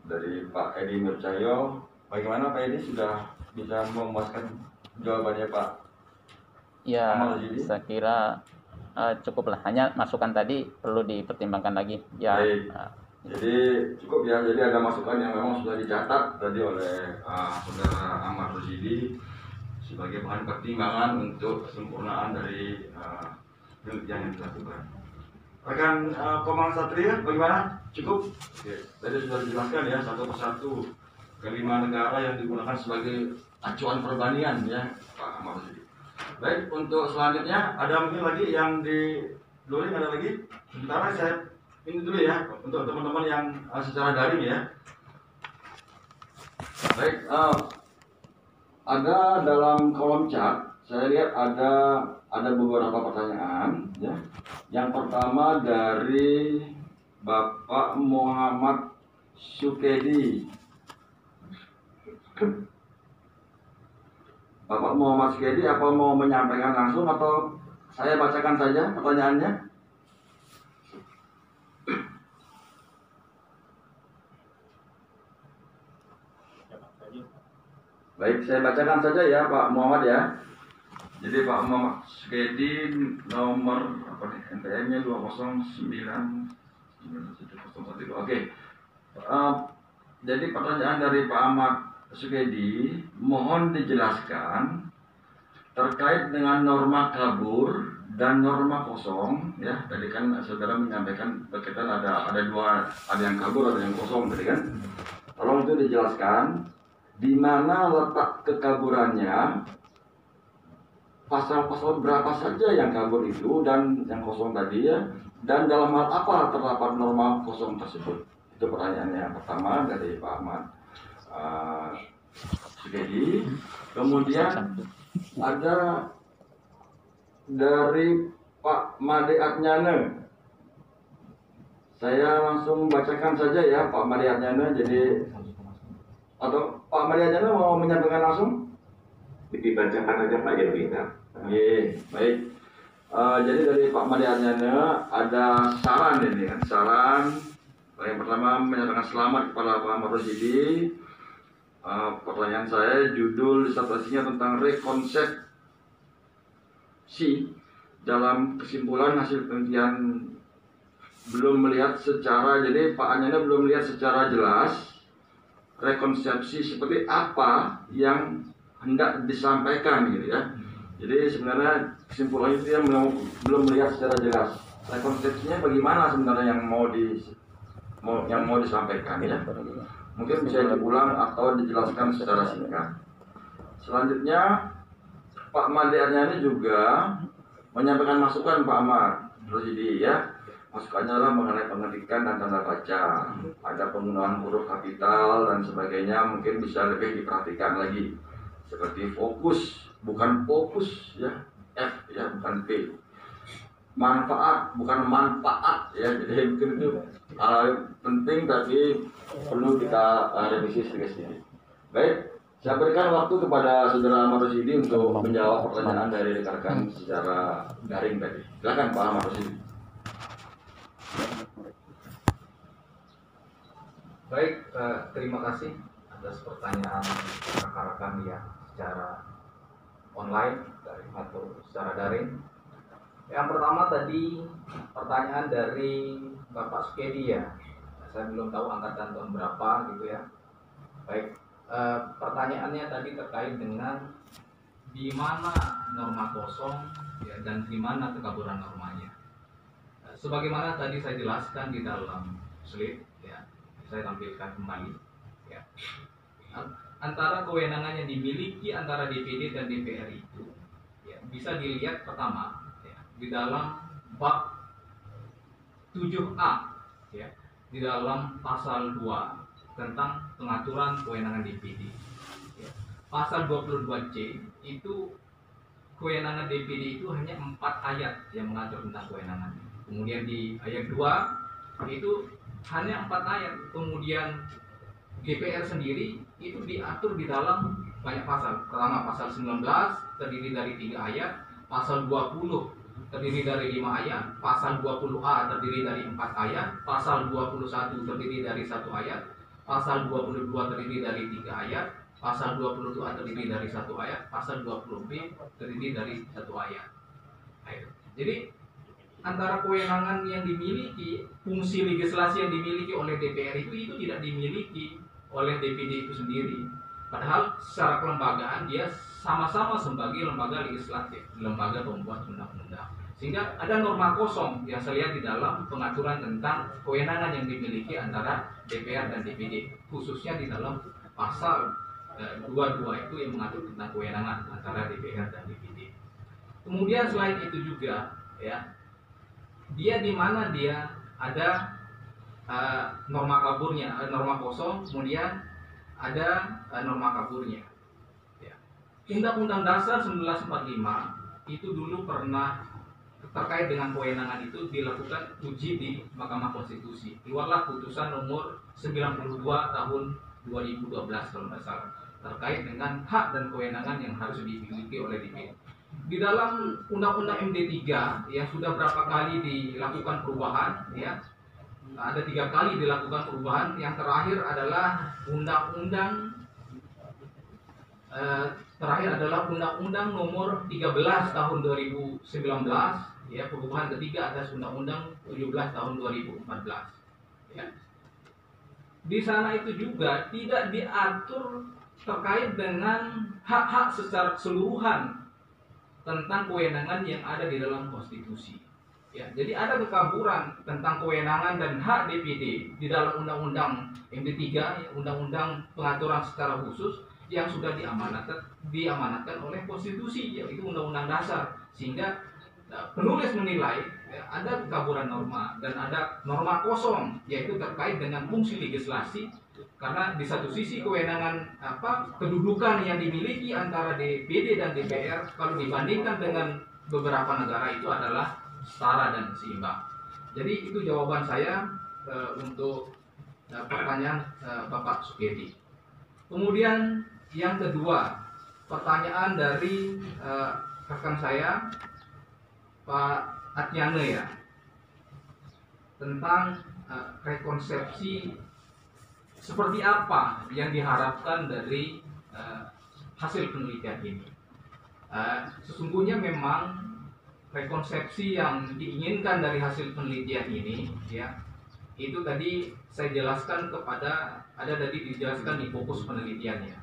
dari Pak Edi Nurcahyo. Bagaimana Pak Edi, sudah bisa memuaskan jawabannya Pak
Ya,
Ahmad Rosyidi?
saya kira cukuplah. Hanya masukan tadi perlu dipertimbangkan lagi. Ya.
Baik. Jadi cukup ya. Jadi ada masukan yang memang sudah dicatat tadi oleh Saudara Ahmad Rosyidi sebagai bahan pertimbangan untuk kesempurnaan dari penelitian yang dilakukan. Rekan Komang Satria, bagaimana? Cukup? Oke. Tadi sudah dijelaskan ya satu persatu kelima negara yang digunakan sebagai acuan perbandingan ya Pak Ahmad Rosyidi. Baik, untuk selanjutnya ada mungkin lagi yang di luring, ada lagi? Sementara saya ini dulu ya untuk teman-teman yang secara daring ya. Baik, ada dalam kolom chat saya lihat ada beberapa pertanyaan ya. Yang pertama dari Bapak Muhammad Sukedi. Bapak Muhammad Sukedi, apa mau menyampaikan langsung atau saya bacakan saja pertanyaannya? Baik, saya bacakan saja ya Pak Muhammad ya. Jadi Pak Muhammad Sukedi nomor apa nih? NPM-nya 2099101. Oke. Jadi pertanyaan dari Pak Ahmad Sukedi, mohon dijelaskan terkait dengan norma kabur dan norma kosong ya. Tadi kan saudara menyampaikan berkaitan ada dua, ada yang kabur, ada yang kosong tadi kan. Tolong itu dijelaskan di mana letak kekaburannya, pasal-pasal berapa saja yang kabur itu dan yang kosong tadi ya, dan dalam hal apa terdapat norma kosong tersebut. Itu pertanyaannya yang pertama dari Pak Ahmad Sukedi. Kemudian ada dari Pak Made Atnyana. Saya langsung bacakan saja ya Pak Made Atnyana. Jadi atau Pak Made Atnyana mau menyampaikan langsung?
Dibacakan aja Pak Yerwina.
Oke, baik. Jadi dari Pak Made Atnyana ada saran ini kan, saran. Yang pertama menyatakan selamat kepada Pak Ahmad Rosidi. Pertanyaan saya, judul disertasinya tentang rekonsepsi. Dalam kesimpulan hasil penelitian belum melihat secara, jadi Pak Anyana belum melihat secara jelas rekonsepsi seperti apa yang hendak disampaikan gitu ya. Jadi sebenarnya kesimpulan itu yang belum melihat secara jelas rekonsepsinya bagaimana sebenarnya yang mau disampaikan ya. Mungkin bisa diulang atau dijelaskan secara singkat. Selanjutnya Pak Made Atnyana juga menyampaikan masukan Pak Ahmad Rosidi ya. Masukannya lah mengenai pengetikan dan tanda baca, ada penggunaan huruf kapital dan sebagainya, mungkin bisa lebih diperhatikan lagi. Seperti fokus, bukan fokus ya, F ya, bukan P. Manfaat, bukan manfaat ya. Jadi mungkin itu penting tapi perlu kita revisi sedikit. Baik, saya berikan waktu kepada Saudara Ahmad Rosidi untuk menjawab pertanyaan dari rekan-rekan secara daring tadi. Silakan Pak Ahmad Rosidi.
Baik, terima kasih atas pertanyaan rekan-rekan yang secara online atau secara daring. Yang pertama tadi pertanyaan dari Bapak Sukedi ya. Saya belum tahu angkatan tahun berapa gitu ya. Baik, pertanyaannya tadi terkait dengan di mana norma kosong ya, dan di mana kekaburan normanya. Sebagaimana tadi saya jelaskan di dalam slide ya, saya tampilkan kembali ya. Antara kewenangan yang dimiliki antara DPD dan DPR itu ya, bisa dilihat pertama ya, di dalam bab 7A ya, di dalam pasal 2 tentang pengaturan kewenangan DPD ya. Pasal 22C itu kewenangan DPD itu hanya 4 ayat yang mengatur tentang kewenangan. Kemudian di ayat 2 itu hanya 4 ayat. Kemudian DPR sendiri itu diatur di dalam banyak pasal. Pertama pasal 19 terdiri dari 3 ayat, pasal 20 terdiri dari 5 ayat, pasal 20A terdiri dari 4 ayat, pasal 21 terdiri dari 1 ayat, pasal 22 terdiri dari 3 ayat, pasal 22A terdiri dari 1 ayat, pasal 20B terdiri dari 1 ayat. Jadi antara kewenangan yang dimiliki, fungsi legislasi yang dimiliki oleh DPR itu tidak dimiliki oleh DPD itu sendiri. Padahal secara kelembagaan dia sama-sama sebagai lembaga legislatif, lembaga pembuat undang-undang. Sehingga ada norma kosong yang saya lihat di dalam pengaturan tentang kewenangan yang dimiliki antara DPR dan DPD, khususnya di dalam pasal 22 itu yang mengatur tentang kewenangan antara DPR dan DPD. Kemudian selain itu juga ya, dia di mana dia ada norma kaburnya, norma kosong, kemudian ada norma kaburnya. Ya. Undang-Undang Dasar 1945 itu dulu pernah terkait dengan kewenangan itu dilakukan uji di Mahkamah Konstitusi. Keluarlah putusan nomor 92 tahun 2012 kalau nggak salah, terkait dengan hak dan kewenangan yang harus dimiliki oleh DPD. Di dalam Undang-Undang MD3 yang sudah berapa kali dilakukan perubahan, ya, ada 3 kali dilakukan perubahan. Yang terakhir adalah Undang-Undang nomor 13 tahun 2019, ya, perubahan ketiga atas Undang-Undang 17 tahun 2014. Ya. Di sana itu juga tidak diatur terkait dengan hak-hak secara keseluruhan tentang kewenangan yang ada di dalam konstitusi. Ya, jadi ada kekaburan tentang kewenangan dan hak DPD di dalam Undang-Undang MD3, ya, Undang-Undang Pengaturan Secara Khusus yang sudah diamanatkan oleh konstitusi, yaitu Undang-Undang Dasar, sehingga penulis menilai ya, ada kekaburan norma dan ada norma kosong, yaitu terkait dengan fungsi legislasi. Karena di satu sisi kewenangan kedudukan yang dimiliki antara DPD dan DPR kalau dibandingkan dengan beberapa negara itu adalah setara dan seimbang. Jadi itu jawaban saya untuk pertanyaan Bapak Sukedi. Kemudian yang kedua, pertanyaan dari rekan saya Pak Atnyane, ya, tentang rekonsepsi seperti apa yang diharapkan dari hasil penelitian ini. Sesungguhnya memang rekonsepsi yang diinginkan dari hasil penelitian ini, ya, itu tadi saya jelaskan dijelaskan di fokus penelitiannya,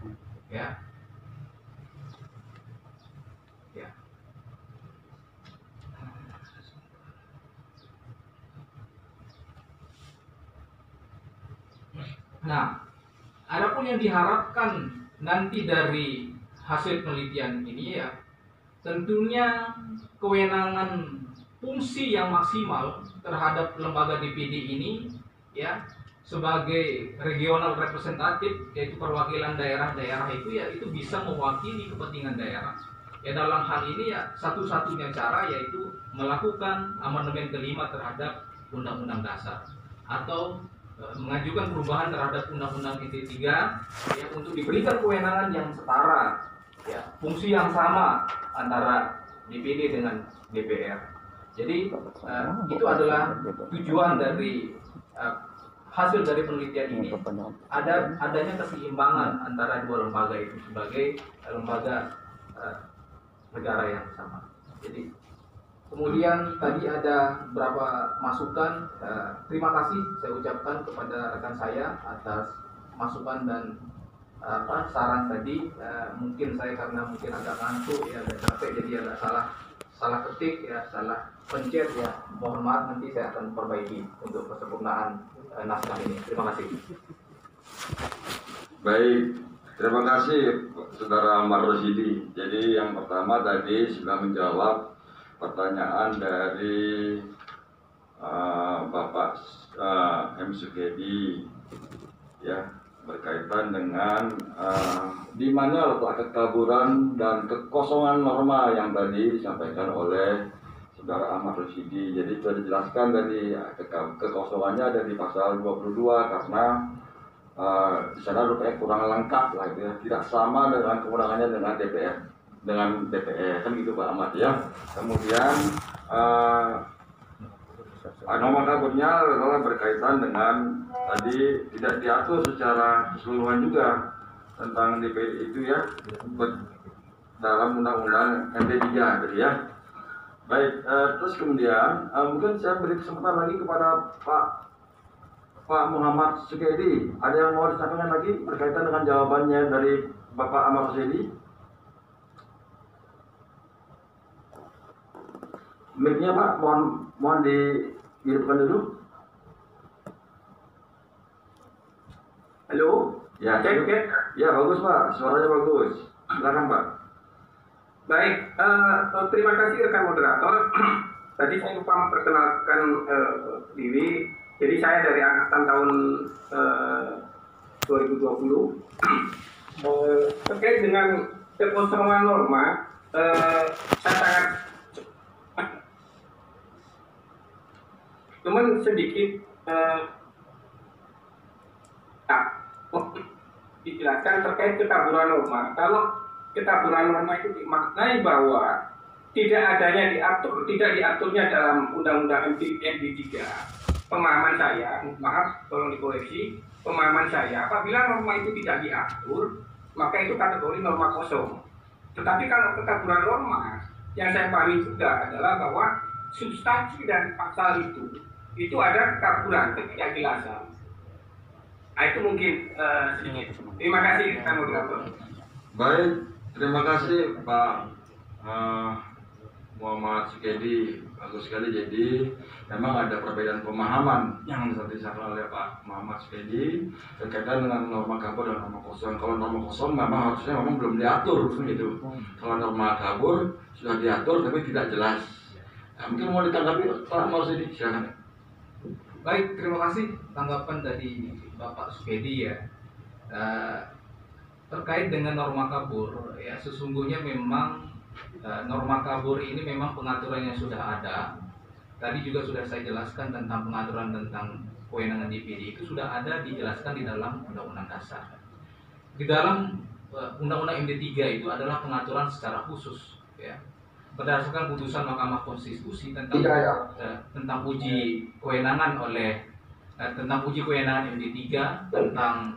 ya. Ya. Nah, adapun yang diharapkan nanti dari hasil penelitian ini, ya, tentunya kewenangan fungsi yang maksimal terhadap lembaga DPD ini, ya, sebagai regional representatif, yaitu perwakilan daerah-daerah itu, ya, itu bisa mewakili kepentingan daerah. Ya, dalam hal ini, ya, satu-satunya cara yaitu melakukan amandemen kelima terhadap Undang-Undang Dasar atau mengajukan perubahan terhadap Undang-Undang MD3, ya, untuk diberikan kewenangan yang setara, ya, fungsi yang sama antara DPD dengan DPR. Jadi itu adalah tujuan dari hasil dari penelitian ini, adanya keseimbangan antara dua lembaga itu sebagai lembaga negara yang sama. Jadi kemudian tadi ada beberapa masukan, terima kasih saya ucapkan kepada rekan saya atas masukan dan saran tadi. Mungkin saya karena mungkin agak ngantuk, ya, agak capek, jadi agak salah ketik, ya, salah pencet, ya, mohon maaf, nanti saya akan perbaiki untuk kesempurnaan naskah ini. Terima kasih.
Baik, terima kasih Saudara Ahmad Rosyidi. Jadi yang pertama tadi sudah menjawab pertanyaan dari Bapak M. Sukedi, ya, berkaitan dengan di mana letak kekaburan dan kekosongan norma yang tadi disampaikan oleh Saudara Ahmad Rosyidi. Jadi sudah dijelaskan dari kekosongannya ada di pasal 22 karena di sana rupanya kurang lengkap lah, ya, tidak sama dengan kewenangannya dengan DPR kan gitu Pak Ahmad, ya. Kemudian nomor kaburnya adalah berkaitan dengan tadi tidak diatur secara keseluruhan juga tentang DPD itu, ya, dalam Undang-Undang MD3 tadi, ya. Baik, terus kemudian mungkin saya beri kesempatan lagi kepada Pak Muhammad Sukedi. Ada yang mau disampaikan lagi berkaitan dengan jawabannya dari Bapak Ahmad Rosyidi? Mic-nya Pak, mohon dihidupkan dulu. Halo? Ya, cek. Ya, bagus Pak, suaranya bagus. Silakan Pak.
Baik, terima kasih rekan moderator. Tadi saya lupa memperkenalkan diri. Jadi saya dari angkatan tahun 2020 terkait dengan kekosongan norma, saya sangat cuman sedikit dijelaskan terkait ketaburan norma. Kalau ketaburan norma itu dimaknai bahwa tidak diaturnya dalam Undang-Undang MD 3. Pemahaman saya, maaf tolong dikoreksi, pemahaman saya apabila norma itu tidak diatur, maka itu kategori norma kosong. Tetapi kalau ketaburan norma, yang saya pahami juga adalah bahwa substansi dari pasal itu ada ketaburan, ketidakjelasan. Nah, itu mungkin sedikit. Terima kasih, Pak Moderator.
Baik, terima kasih Pak Muhammad Sukedi. Bagus sekali. Jadi memang ada perbedaan pemahaman yang disampaikan oleh Pak Muhammad Sukedi berkaitan dengan norma kabur dan norma kosong. Kalau norma kosong memang harusnya belum diatur gitu. Kalau norma kabur sudah diatur tapi tidak jelas. Nah, mungkin mau ditanggapi Pak Muhammad Sukedi, silakan.
Baik, terima kasih tanggapan dari Bapak Sukedi ya. Terkait dengan norma kabur, ya sesungguhnya memang norma kabur ini memang pengaturannya sudah ada. Tadi juga sudah saya jelaskan tentang pengaturan tentang kewenangan DPD itu sudah ada dijelaskan di dalam Undang-Undang Dasar. Di dalam Undang-Undang MD 3 itu adalah pengaturan secara khusus, ya. Berdasarkan putusan Mahkamah Konstitusi tentang uji kewenangan oleh tentang uji kewenangan MD 3 tentang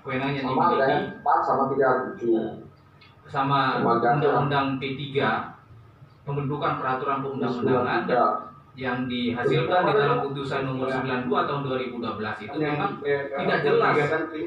kewenangan yang dimiliki sama Undang-Undang P3 pembentukan peraturan perundang-undangan yang dihasilkan di dalam putusan nomor 92 tahun 2012 itu memang tidak jelas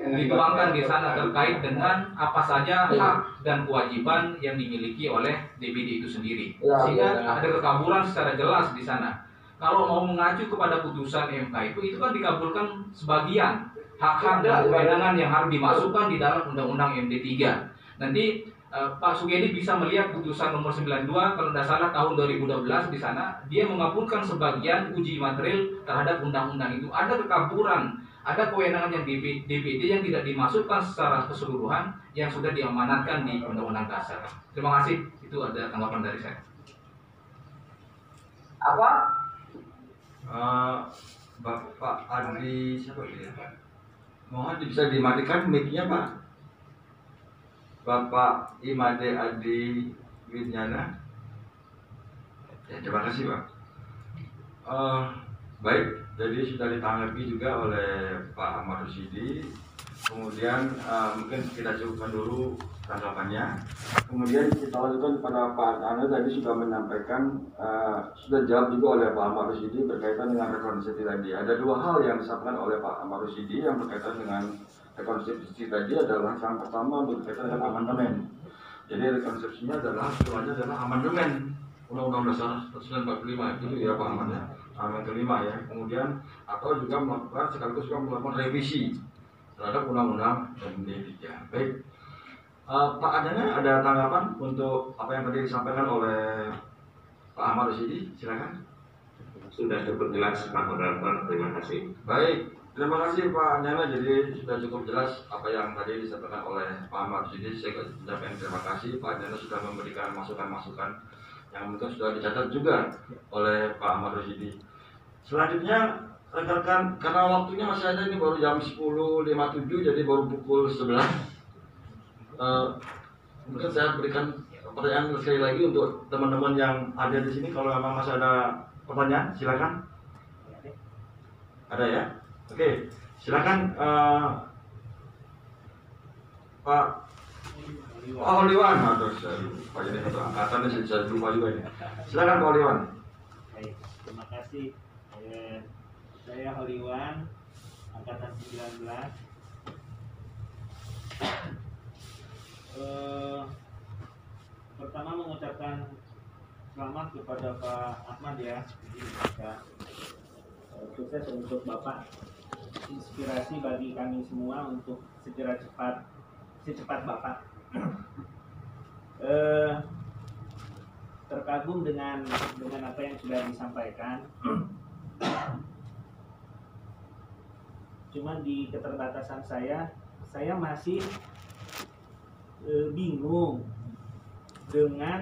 dituangkan di sana terkait dengan apa saja hak dan kewajiban yang dimiliki oleh DPD itu sendiri, sehingga ada kekaburan secara jelas di sana. Kalau mau mengacu kepada putusan MK itu kan dikabulkan sebagian hak-hak dan kewenangan yang harus dimasukkan di dalam Undang-Undang MD 3. Nanti Pak Sukedi bisa melihat putusan nomor 92 kalau tidak salah tahun 2012 di sana dia mengabulkan sebagian uji material terhadap undang-undang itu. Ada kekaburan, ada kewenangan yang DPD yang tidak dimasukkan secara keseluruhan yang sudah diamanatkan di Undang-Undang Dasar. Terima kasih. Itu ada tanggapan dari saya.
Bapak Adi siapa ya? Mohon bisa dimatikan mic-nya Pak. Bapak Imade Adi Winyana. Ya, terima kasih Pak. Baik, jadi sudah ditanggapi juga oleh Pak Ahmad Rusidi. Kemudian mungkin kita cukupkan dulu tanggapannya. Kemudian kita lanjutkan kepada Pak Ana tadi sudah menyampaikan, sudah jawab juga oleh Pak Ahmad Rusidi berkaitan dengan rekonstruksi tadi. Ada dua hal yang disampaikan oleh Pak Ahmad Rusidi yang berkaitan dengan rekonstruksi tadi adalah yang pertama berkaitan dengan amandemen. Jadi rekonstruksinya adalah semuanya adalah amandemen Undang-Undang Dasar 1945 itu ya Pak Ahmad ya, amandemen kelima ya. Kemudian atau juga melakukan sekaligus juga melakukan revisi terhadap Undang-Undang MD 3. Baik, Pak Adana ada tanggapan untuk apa yang tadi disampaikan oleh Pak Ahmad Rusidi? Silakan.
Sudah cukup jelas Pak Moderator, terima kasih.
Baik, terima kasih Pak Nyana. Jadi sudah cukup jelas apa yang tadi disampaikan oleh Pak Ahmad Rusidi. Saya ucapkan terima kasih Pak Nyana sudah memberikan masukan-masukan yang mungkin sudah dicatat juga oleh Pak Ahmad Rusidi. Selanjutnya rekan-rekan, karena waktunya masih ada, ini baru jam 10.57 jadi baru pukul 11. Mungkin saya berikan pertanyaan sekali lagi untuk teman-teman yang ada di sini. Kalau memang masih ada pertanyaan, silakan. Ada ya? Oke, silakan Pak Holiwan. Aduh, saya lupa jadi satu angkatan ini saya lupa juga ini. Silakan Pak Holiwan.
Baik, terima kasih. Saya Holiwan, angkatan 19. Pertama mengucapkan selamat kepada Pak Ahmad ya, jadi bisa sukses untuk Bapak, inspirasi bagi kami semua untuk secepat Bapak. Terkagum dengan apa yang sudah disampaikan. Cuma di keterbatasan saya saya masih bingung dengan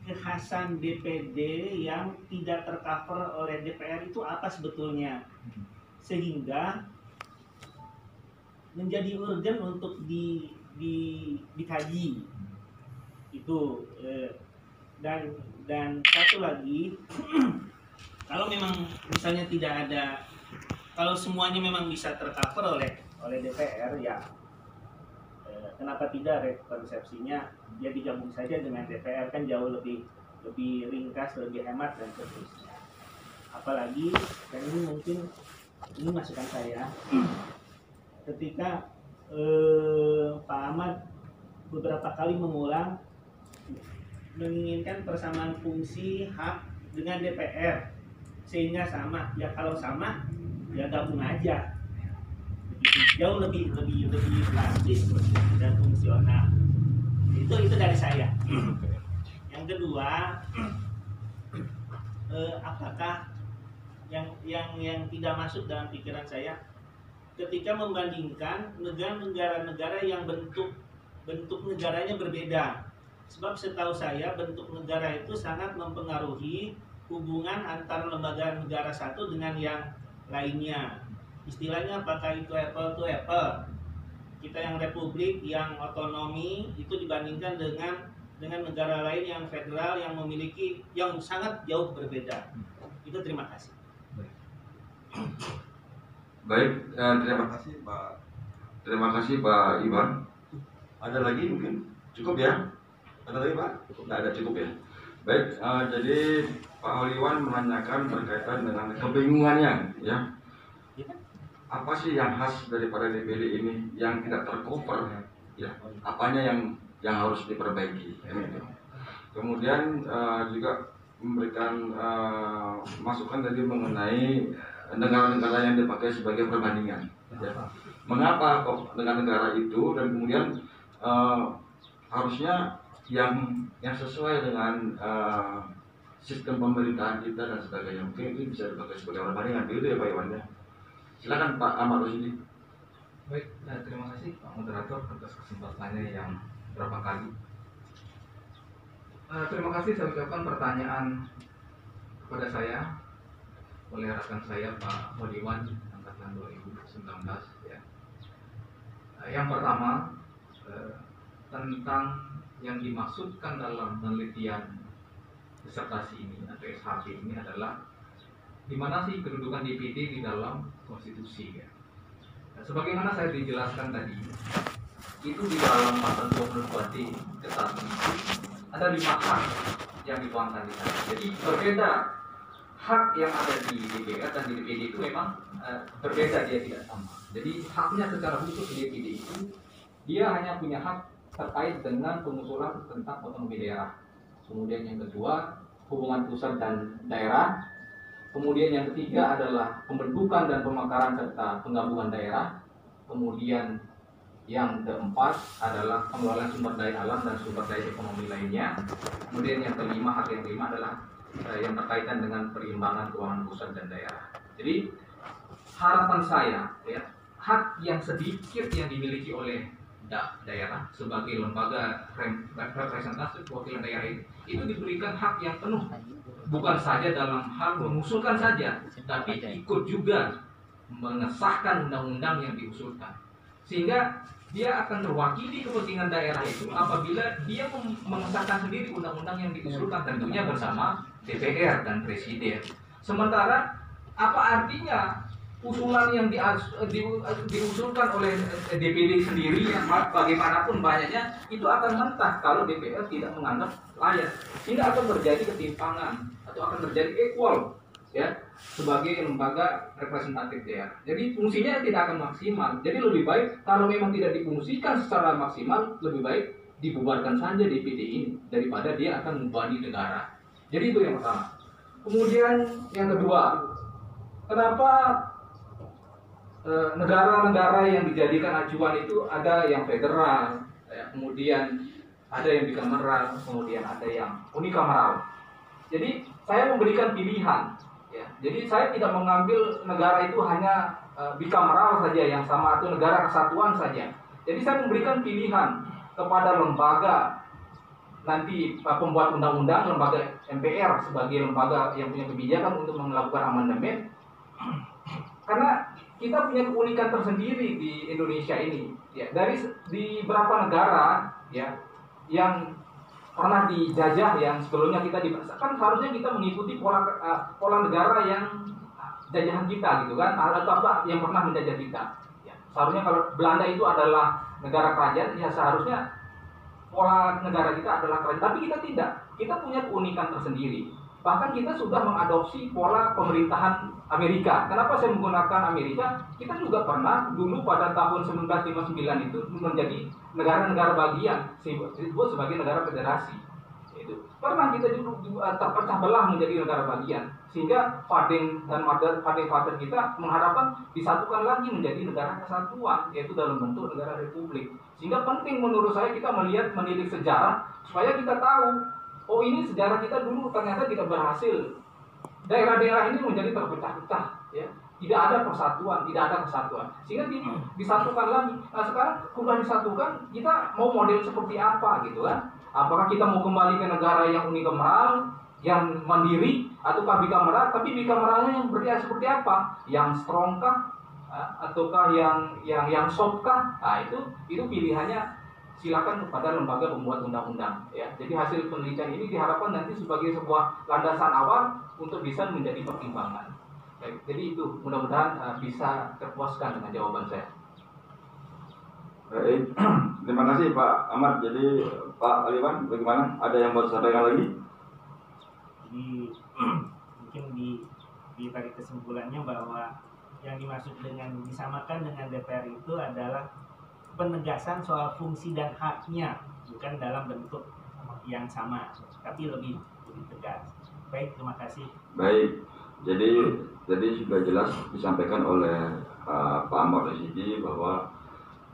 kekhasan DPD yang tidak tercover oleh DPR itu apa sebetulnya, sehingga menjadi urgent untuk dikaji itu. Dan satu lagi, kalau memang misalnya tidak ada, kalau semuanya memang bisa tercover oleh DPR, ya kenapa tidak konsepsinya dia digabung saja dengan DPR, kan jauh lebih ringkas, lebih hemat dan seterusnya. Apalagi, dan ini mungkin ini masukan saya, ketika Pak Ahmad beberapa kali mengulang menginginkan persamaan fungsi hak dengan DPR sehingga sama, ya kalau sama ya gabung aja, jauh lebih praktis dan fungsional. Itu dari saya. Yang kedua, apakah yang tidak masuk dalam pikiran saya ketika membandingkan negara-negara yang bentuk negaranya berbeda. Sebab setahu saya bentuk negara itu sangat mempengaruhi hubungan antara lembaga negara satu dengan yang lainnya. Istilahnya apakah itu apple to apple. Kita yang republik, yang otonomi itu dibandingkan dengan negara lain yang federal yang memiliki yang sangat jauh berbeda. Itu terima kasih.
Baik, terima kasih Pak Iwan. Ada lagi mungkin? Cukup ya? Ada lagi Pak? Tidak ada, cukup ya. Baik, jadi Pak Holiwan menanyakan berkaitan dengan kebingungannya, ya. Apa sih yang khas daripada DPD ini yang tidak tercover, ya? Apanya yang harus diperbaiki? Kemudian juga memberikan masukan tadi mengenai negara-negara yang dipakai sebagai perbandingan. Ya. Mengapa kok dengan negara itu dan kemudian harusnya yang sesuai dengan sistem pemerintahan kita dan sebagainya. Mungkin ini bisa dipakai sebagai perbandingan, begitu ya Pak Iwan ya. Silakan Pak Ahmad Rosidi.
Baik, terima kasih Pak Moderator atas kesempatannya yang berapa kali. Terima kasih saya ucapkan pertanyaan kepada saya oleh rekan saya Pak Holiwan angkatan 2019 ya. Yang pertama tentang yang dimaksudkan dalam penelitian disertasi ini atau SHP ini adalah di mana sih kedudukan DPD di dalam konstitusi ya. Sebagaimana saya dijelaskan tadi, itu di dalam pasal 22D ke-1 ada 5 hak yang dituangkan di sana. Jadi berbeda hak yang ada di DPR dan di DPD itu memang berbeda, dia tidak sama. Jadi haknya secara khusus di DPD itu dia hanya punya hak terkait dengan pengusulan tentang otonomi daerah. Kemudian yang kedua, hubungan pusat dan daerah. Kemudian yang ketiga adalah pembentukan dan pemekaran serta penggabungan daerah. Kemudian yang keempat adalah pengelolaan sumber daya alam dan sumber daya ekonomi lainnya. Kemudian yang kelima, hak yang kelima adalah yang berkaitan dengan perimbangan keuangan pusat dan daerah. Jadi harapan saya ya, hak yang sedikit yang dimiliki oleh daerah sebagai lembaga representasi perwakilan daerah itu diberikan hak yang penuh, bukan saja dalam hal mengusulkan saja, tapi ikut juga mengesahkan undang-undang yang diusulkan, sehingga dia akan terwakili kepentingan daerah itu apabila dia mengesahkan sendiri undang-undang yang diusulkan, tentunya bersama DPR dan Presiden. Sementara apa artinya usulan yang diusulkan oleh DPD sendiri yang bagaimanapun banyaknya itu akan mentah kalau DPR tidak menganggap layak, sehingga akan terjadi ketimpangan atau akan terjadi equal ya sebagai lembaga representatif daerah. Jadi fungsinya tidak akan maksimal. Jadi lebih baik kalau memang tidak difungsikan secara maksimal, lebih baik dibubarkan saja DPD ini daripada dia akan membebani negara. Jadi itu yang pertama. Kemudian yang kedua, kenapa negara-negara yang dijadikan acuan itu ada yang federal, ya, kemudian ada yang bikameral, kemudian ada yang unikameral. Jadi saya memberikan pilihan, ya. Jadi saya tidak mengambil negara itu hanya bikameral saja yang sama atau negara kesatuan saja.
Jadi saya memberikan pilihan kepada lembaga nanti pembuat undang-undang, lembaga MPR sebagai lembaga yang punya kebijakan untuk melakukan amandemen, karena kita punya keunikan tersendiri di Indonesia ini. Ya, di beberapa negara ya yang pernah dijajah, yang sebelumnya kita kan seharusnya kita mengikuti pola negara yang jajahan kita gitu kan, atau apa yang pernah menjajah kita. Ya, seharusnya kalau Belanda itu adalah negara kerajaan, ya seharusnya pola negara kita adalah kerajaan, tapi kita tidak. Kita punya keunikan tersendiri. Bahkan kita sudah mengadopsi pola pemerintahan Amerika. Kenapa saya menggunakan Amerika? Kita juga pernah dulu pada tahun 1959 itu menjadi negara-negara bagian, disebut sebagai negara federasi. Itu pernah kita juga terpecah belah menjadi negara bagian, sehingga founding father kita mengharapkan disatukan lagi menjadi negara kesatuan, yaitu dalam bentuk negara republik. Sehingga penting menurut saya kita menilik sejarah supaya kita tahu, oh ini sejarah kita dulu ternyata tidak berhasil. Daerah-daerah ini menjadi terpecah-pecah, ya. Tidak ada persatuan, tidak ada kesatuan. Sehingga disatukan lagi. Nah sekarang sudah disatukan, kita mau model seperti apa gitu kan? Apakah kita mau kembali ke negara yang unikameral, yang mandiri, ataukah bikameral? Tapi bikameralnya yang seperti apa? Yang strong kah? Ataukah yang soft kah? Nah itu pilihannya. Silakan kepada lembaga pembuat undang-undang. Ya. Jadi hasil penelitian ini diharapkan nanti sebagai sebuah landasan awal untuk bisa menjadi pertimbangan. Baik, jadi itu mudah-mudahan bisa terpuaskan dengan jawaban saya.
Baik, terima kasih Pak Ahmad. Jadi Pak Aliwan, bagaimana? Ada yang mau disampaikan lagi?
Jadi mungkin ditarik kesimpulannya bahwa yang dimaksud dengan disamakan dengan DPR itu adalah penegasan soal fungsi dan haknya, bukan dalam bentuk yang sama, tapi lebih tegas. Baik, terima kasih.
Baik, jadi sudah jelas disampaikan oleh Pak Ahmad Rashidi bahwa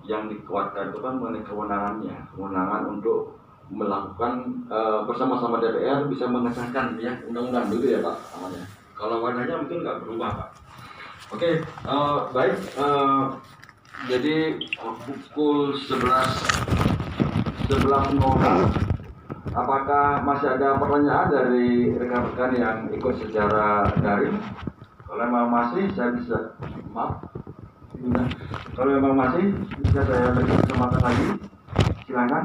yang dikuatkan itu kan mengenai kewenangan untuk melakukan bersama-sama DPR bisa mengesahkan ya undang-undang dulu ya Pak Ahmad. Kalau wadahnya mungkin nggak berubah Pak. Oke, baik. Jadi pukul 11.00, apakah masih ada pertanyaan dari rekan-rekan yang ikut secara daring? Kalau memang masih, saya bisa, maaf, kalau memang masih, bisa saya beri kesempatan lagi, silakan.